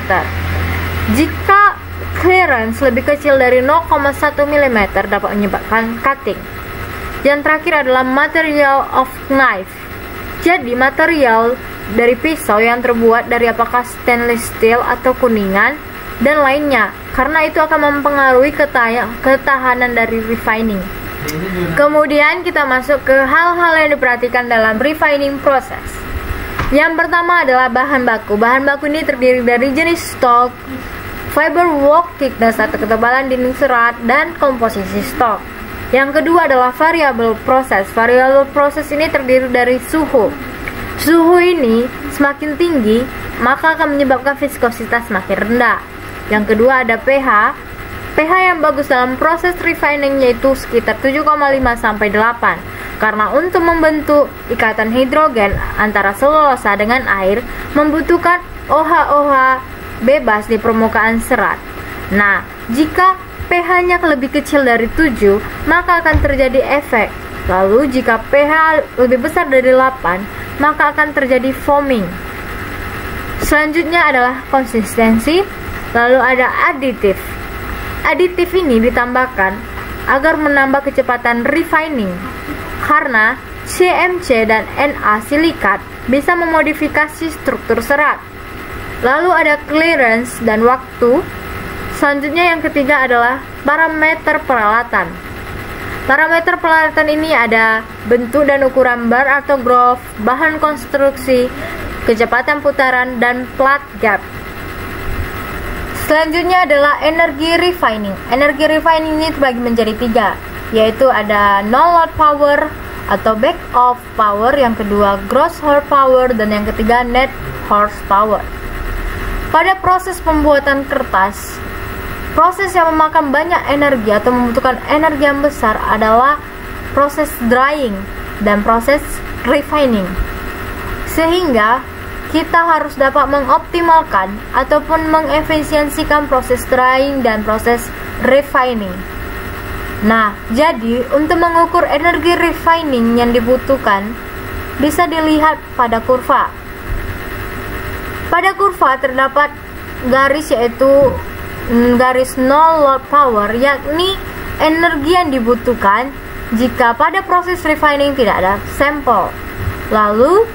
Jika clearance lebih kecil dari 0,1 mm dapat menyebabkan cutting. Yang terakhir adalah material of knife. Jadi material dari pisau yang terbuat dari apakah stainless steel atau kuningan dan lainnya, karena itu akan mempengaruhi ketahanan dari refining. Kemudian kita masuk ke hal-hal yang diperhatikan dalam refining proses. Yang pertama adalah bahan baku. Bahan baku ini terdiri dari jenis stok, fiber wall thickness atau ketebalan dinding serat, dan komposisi stok. Yang kedua adalah variable proses. Variable proses ini terdiri dari suhu. Suhu ini semakin tinggi, maka akan menyebabkan viskositas semakin rendah. Yang kedua ada pH. pH yang bagus dalam proses refining yaitu sekitar 7,5 sampai 8. Karena untuk membentuk ikatan hidrogen antara selulosa dengan air membutuhkan OH-OH bebas di permukaan serat. Nah, jika pH-nya lebih kecil dari 7, maka akan terjadi efek. Lalu jika pH lebih besar dari 8, maka akan terjadi foaming. Selanjutnya adalah konsistensi, lalu ada aditif. Aditif ini ditambahkan agar menambah kecepatan refining, karena CMC dan Na silikat bisa memodifikasi struktur serat. Lalu ada clearance dan waktu. Selanjutnya yang ketiga adalah parameter peralatan. Parameter peralatan ini ada bentuk dan ukuran bar atau groove, bahan konstruksi, kecepatan putaran, dan plate gap. Selanjutnya adalah energi refining. Energi refining ini terbagi menjadi 3, yaitu ada no load power atau back off power, yang kedua gross horsepower, dan yang ketiga net horsepower. Pada proses pembuatan kertas, proses yang memakan banyak energi atau membutuhkan energi yang besar adalah proses drying dan proses refining. Sehingga kita harus dapat mengoptimalkan ataupun mengefisiensikan proses drying dan proses refining. Nah, jadi untuk mengukur energi refining yang dibutuhkan bisa dilihat pada kurva. Pada kurva terdapat garis yaitu garis no load power, yakni energi yang dibutuhkan jika pada proses refining tidak ada sampel. Lalu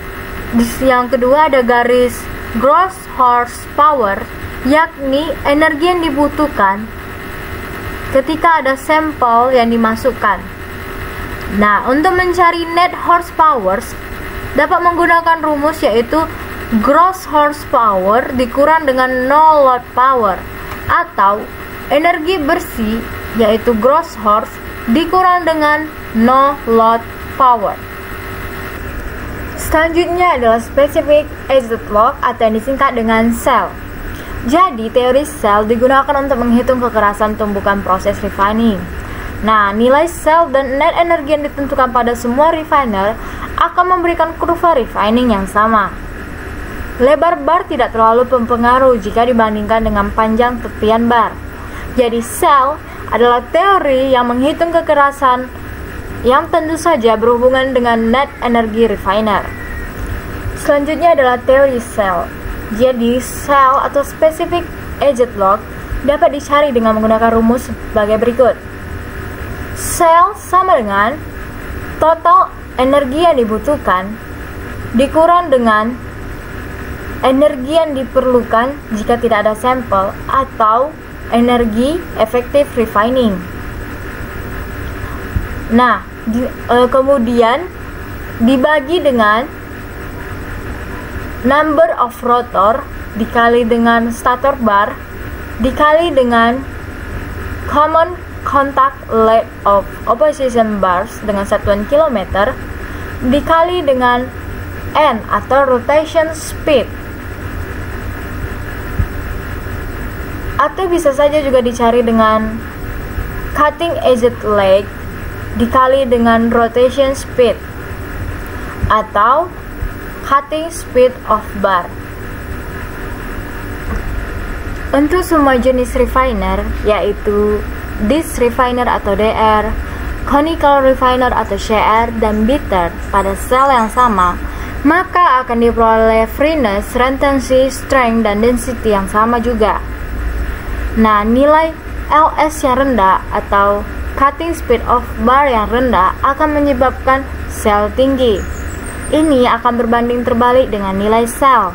yang kedua ada garis gross horsepower, yakni energi yang dibutuhkan ketika ada sampel yang dimasukkan. Nah, untuk mencari net horsepower dapat menggunakan rumus yaitu gross horsepower dikurang dengan no load power, atau energi bersih yaitu gross horse dikurang dengan no load power. Selanjutnya adalah specific exit log atau yang disingkat dengan SEL. Jadi teori SEL digunakan untuk menghitung kekerasan tumbukan proses refining. Nah, nilai SEL dan net energi yang ditentukan pada semua refiner akan memberikan kurva refining yang sama. Lebar bar tidak terlalu berpengaruh jika dibandingkan dengan panjang tepian bar. Jadi SEL adalah teori yang menghitung kekerasan yang tentu saja berhubungan dengan net energi refiner. Selanjutnya adalah teori SEL. Jadi SEL atau specific exit log dapat dicari dengan menggunakan rumus sebagai berikut. SEL sama dengan total energi yang dibutuhkan dikurang dengan energi yang diperlukan jika tidak ada sampel atau energi efektif refining. Nah, kemudian dibagi dengan number of rotor dikali dengan stator bar dikali dengan common contact length of opposition bars dengan satuan kilometer dikali dengan N atau rotation speed, atau bisa saja juga dicari dengan cutting exit leg dikali dengan rotation speed atau cutting speed of bar. Untuk semua jenis refiner, yaitu disk refiner atau DR, conical refiner atau CR, dan bitter pada sel yang sama, maka akan diperoleh freeness, retency, strength, dan density yang sama juga. Nah, nilai LS yang rendah atau cutting speed of bar yang rendah akan menyebabkan sel tinggi. Ini akan berbanding terbalik dengan nilai sel.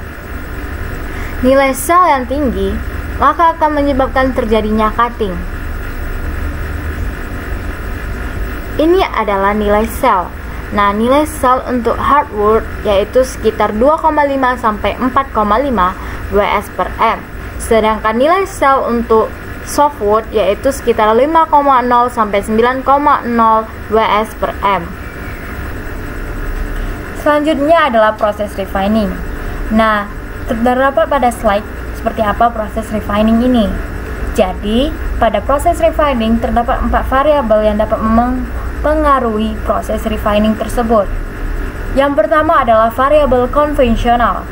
Nilai sel yang tinggi maka akan menyebabkan terjadinya cutting. Ini adalah nilai sel. Nah, nilai sel untuk hardwood yaitu sekitar 2,5 sampai 4,5 Ws per M. Sedangkan nilai sel untuk softwood yaitu sekitar 5,0 sampai 9,0 Ws per M. Selanjutnya adalah proses refining. Nah, terdapat pada slide seperti apa proses refining ini. Jadi, pada proses refining terdapat 4 variabel yang dapat mempengaruhi proses refining tersebut. Yang pertama adalah variabel konvensional,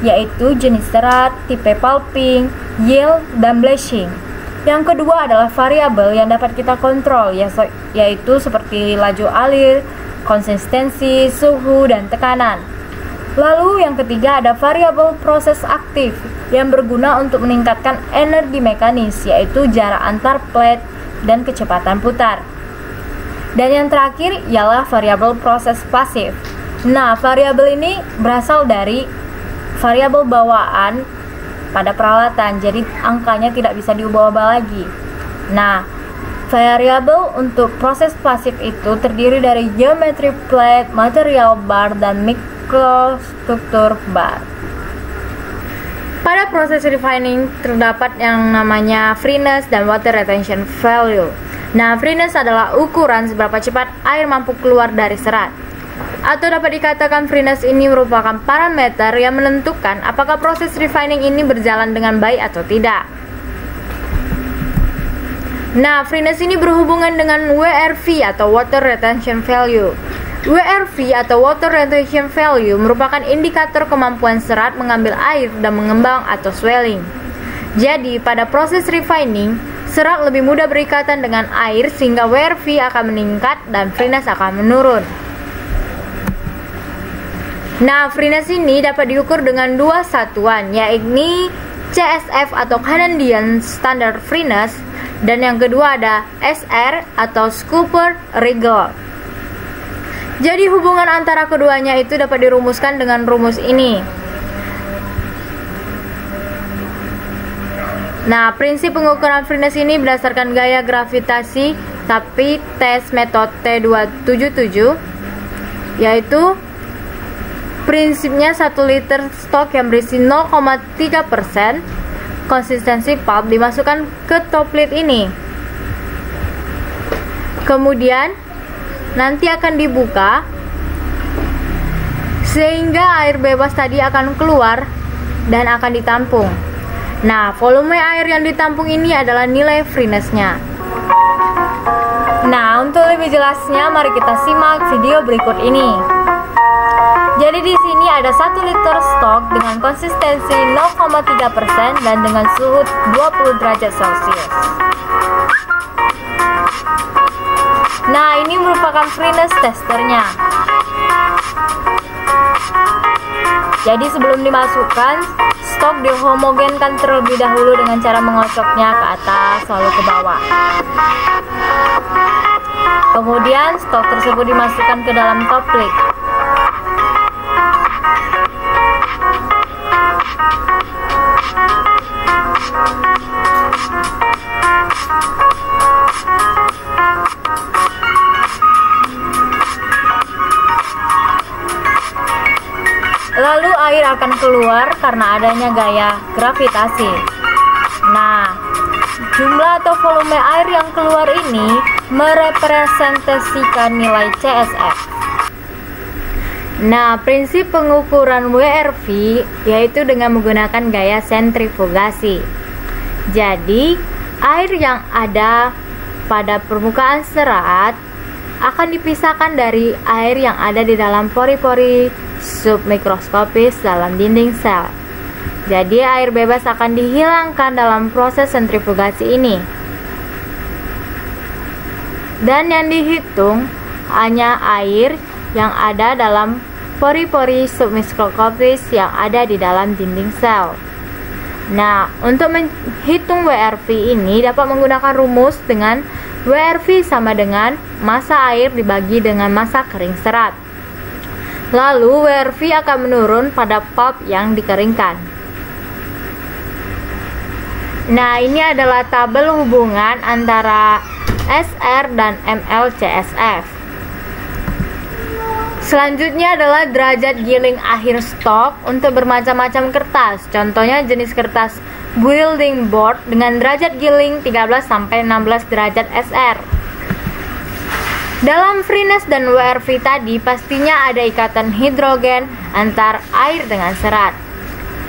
yaitu jenis serat, tipe pulping, yield, dan bleaching. Yang kedua adalah variabel yang dapat kita kontrol, yaitu seperti laju alir, konsistensi, suhu, dan tekanan. Lalu yang ketiga ada variabel proses aktif yang berguna untuk meningkatkan energi mekanis, yaitu jarak antar plate dan kecepatan putar. Dan yang terakhir ialah variabel proses pasif. Nah, variabel ini berasal dari variabel bawaan pada peralatan, jadi angkanya tidak bisa diubah-ubah lagi. Nah, variabel untuk proses pasif itu terdiri dari geometri plate, material bar, dan mikrostruktur bar. Pada proses refining terdapat yang namanya freeness dan water retention value. Nah, freeness adalah ukuran seberapa cepat air mampu keluar dari serat. Atau dapat dikatakan freeness ini merupakan parameter yang menentukan apakah proses refining ini berjalan dengan baik atau tidak. Nah, freeness ini berhubungan dengan WRV atau water retention value. WRV atau water retention value merupakan indikator kemampuan serat mengambil air dan mengembang atau swelling. Jadi, pada proses refining, serat lebih mudah berikatan dengan air sehingga WRV akan meningkat dan freeness akan menurun. Nah, freeness ini dapat diukur dengan 2 satuan, yaitu CSF atau Canadian Standard Freeness, dan yang kedua ada SR atau Cooper Regular. Jadi hubungan antara keduanya itu dapat dirumuskan dengan rumus ini. Nah, prinsip pengukuran freeness ini berdasarkan gaya gravitasi tapi tes metode T277, yaitu prinsipnya 1 liter stok yang berisi 0,3% konsistensi pulp dimasukkan ke top plate ini. Kemudian nanti akan dibuka sehingga air bebas tadi akan keluar dan akan ditampung. Nah, volume air yang ditampung ini adalah nilai freeness-nya. Nah, untuk lebih jelasnya mari kita simak video berikut ini. Jadi di sini ada 1 liter stok dengan konsistensi 0,3% dan dengan suhu 20 derajat Celcius. Nah, ini merupakan freeness testernya. Jadi sebelum dimasukkan, stok dihomogenkan terlebih dahulu dengan cara mengocoknya ke atas lalu ke bawah. Kemudian stok tersebut dimasukkan ke dalam top plate. Lalu air akan keluar karena adanya gaya gravitasi. Nah, jumlah atau volume air yang keluar ini merepresentasikan nilai CSF. Nah, prinsip pengukuran WRV yaitu dengan menggunakan gaya sentrifugasi. Jadi, air yang ada pada permukaan serat akan dipisahkan dari air yang ada di dalam pori-pori submikroskopis dalam dinding sel. Jadi air bebas akan dihilangkan dalam proses sentrifugasi ini. Dan yang dihitung hanya air yang ada dalam pori-pori submikroskopis yang ada di dalam dinding sel. Nah, untuk menghitung WRV ini dapat menggunakan rumus dengan WRV sama dengan massa air dibagi dengan massa kering serat. Lalu WRV akan menurun pada pulp yang dikeringkan. Nah, ini adalah tabel hubungan antara SR dan MLCSF. Selanjutnya adalah derajat giling akhir stok untuk bermacam-macam kertas. Contohnya jenis kertas building board dengan derajat giling 13-16 derajat SR. Dalam freeness dan WRV tadi pastinya ada ikatan hidrogen antar air dengan serat.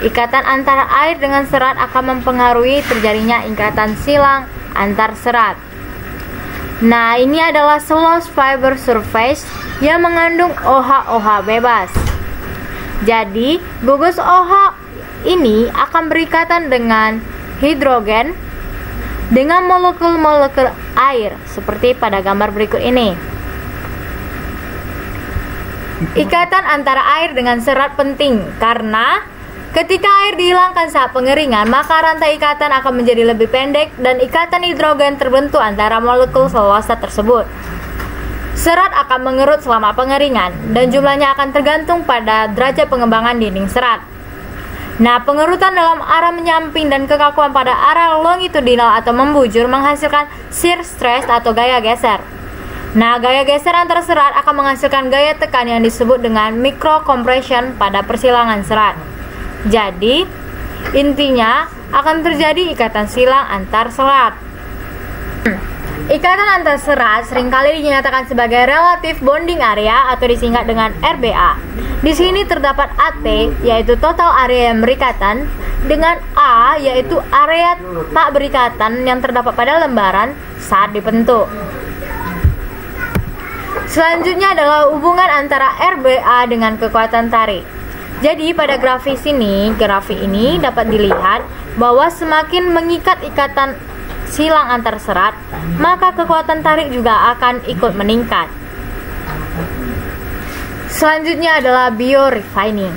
Ikatan antara air dengan serat akan mempengaruhi terjadinya ikatan silang antar serat. Nah, ini adalah cellulose fiber surface yang mengandung OH-OH bebas. Jadi, gugus OH ini akan berikatan dengan hidrogen dengan molekul-molekul air seperti pada gambar berikut ini. Ikatan antara air dengan serat penting karena ketika air dihilangkan saat pengeringan, maka rantai ikatan akan menjadi lebih pendek dan ikatan hidrogen terbentuk antara molekul selulosa tersebut. Serat akan mengerut selama pengeringan dan jumlahnya akan tergantung pada derajat pengembangan dinding serat. Nah, pengerutan dalam arah menyamping dan kekakuan pada arah longitudinal atau membujur menghasilkan shear stress atau gaya geser. Nah, gaya geser antar serat akan menghasilkan gaya tekan yang disebut dengan microcompression pada persilangan serat. Jadi, intinya akan terjadi ikatan silang antar serat. Ikatan antar serat seringkali dinyatakan sebagai relative bonding area atau disingkat dengan RBA. Di sini terdapat AT, yaitu total area yang berikatan, dengan A, yaitu area tak berikatan yang terdapat pada lembaran saat dibentuk. Selanjutnya adalah hubungan antara RBA dengan kekuatan tarik. Jadi pada grafik ini dapat dilihat bahwa semakin mengikat ikatan silang antar serat, maka kekuatan tarik juga akan ikut meningkat. Selanjutnya adalah biorefining.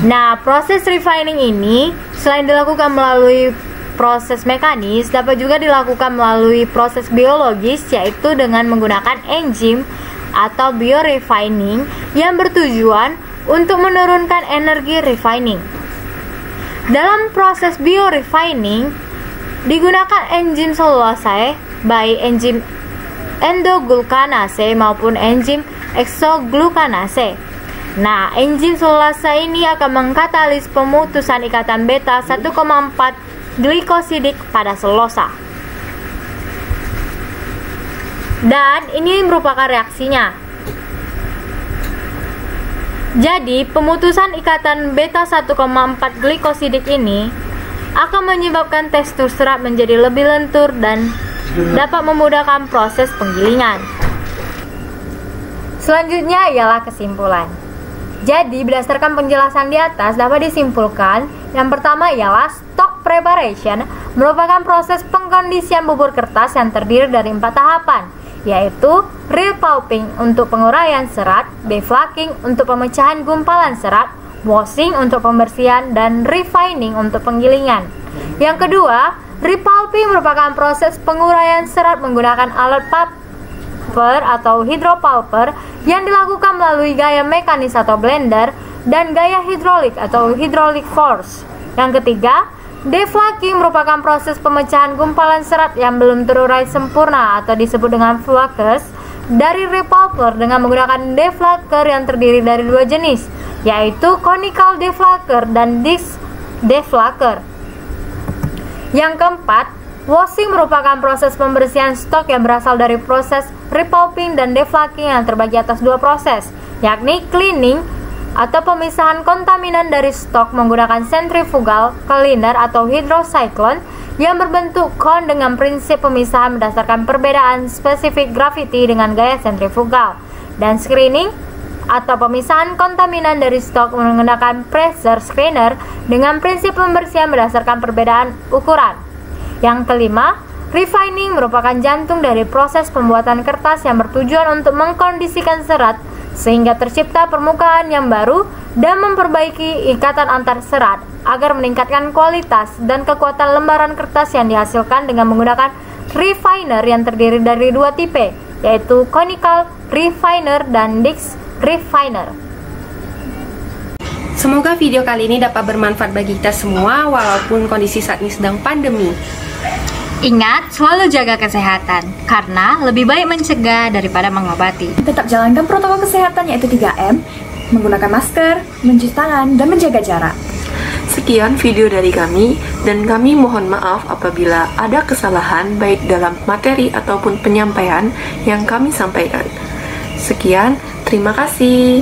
Nah, proses refining ini selain dilakukan melalui proses mekanis, dapat juga dilakukan melalui proses biologis, yaitu dengan menggunakan enzim atau biorefining yang bertujuan untuk menurunkan energi refining. Dalam proses biorefining digunakan enzim selulose, baik enzim endoglukanase maupun enzim exoglukanase. Nah, enzim selulose ini akan mengkatalis pemutusan ikatan beta 1,4 glikosidik pada selulosa. Dan ini merupakan reaksinya. Jadi, pemutusan ikatan beta 1,4 glikosidik ini akan menyebabkan tekstur serat menjadi lebih lentur dan dapat memudahkan proses penggilingan. Selanjutnya ialah kesimpulan. Jadi, berdasarkan penjelasan di atas dapat disimpulkan yang pertama ialah stock preparation merupakan proses pengkondisian bubur kertas yang terdiri dari 4 tahapan, yaitu repulping untuk penguraian serat, deflaking untuk pemecahan gumpalan serat, washing untuk pembersihan, dan refining untuk penggilingan. Yang kedua, repulping merupakan proses penguraian serat menggunakan alat pulper atau hidropulper yang dilakukan melalui gaya mekanis atau blender dan gaya hidrolik atau hydraulic force. Yang ketiga, deflaking merupakan proses pemecahan gumpalan serat yang belum terurai sempurna atau disebut dengan flux dari repulper dengan menggunakan deflaker yang terdiri dari 2 jenis, yaitu conical deflaker dan disc deflaker. Yang keempat, washing merupakan proses pembersihan stok yang berasal dari proses repulping dan deflaking yang terbagi atas 2 proses, yakni cleaning atau pemisahan kontaminan dari stok menggunakan centrifugal cleaner atau hydrocyclone yang berbentuk cone dengan prinsip pemisahan berdasarkan perbedaan spesifik gravity dengan gaya sentrifugal, dan screening atau pemisahan kontaminan dari stok menggunakan pressure screener dengan prinsip pembersihan berdasarkan perbedaan ukuran. Yang kelima, refining merupakan jantung dari proses pembuatan kertas yang bertujuan untuk mengkondisikan serat sehingga tercipta permukaan yang baru dan memperbaiki ikatan antar serat agar meningkatkan kualitas dan kekuatan lembaran kertas yang dihasilkan dengan menggunakan refiner yang terdiri dari 2 tipe, yaitu conical refiner dan disc refiner. Semoga video kali ini dapat bermanfaat bagi kita semua walaupun kondisi saat ini sedang pandemi. Ingat, selalu jaga kesehatan, karena lebih baik mencegah daripada mengobati. Tetap jalankan protokol kesehatan yaitu 3M, menggunakan masker, mencuci tangan, dan menjaga jarak. Sekian video dari kami, dan kami mohon maaf apabila ada kesalahan baik dalam materi ataupun penyampaian yang kami sampaikan. Sekian, terima kasih.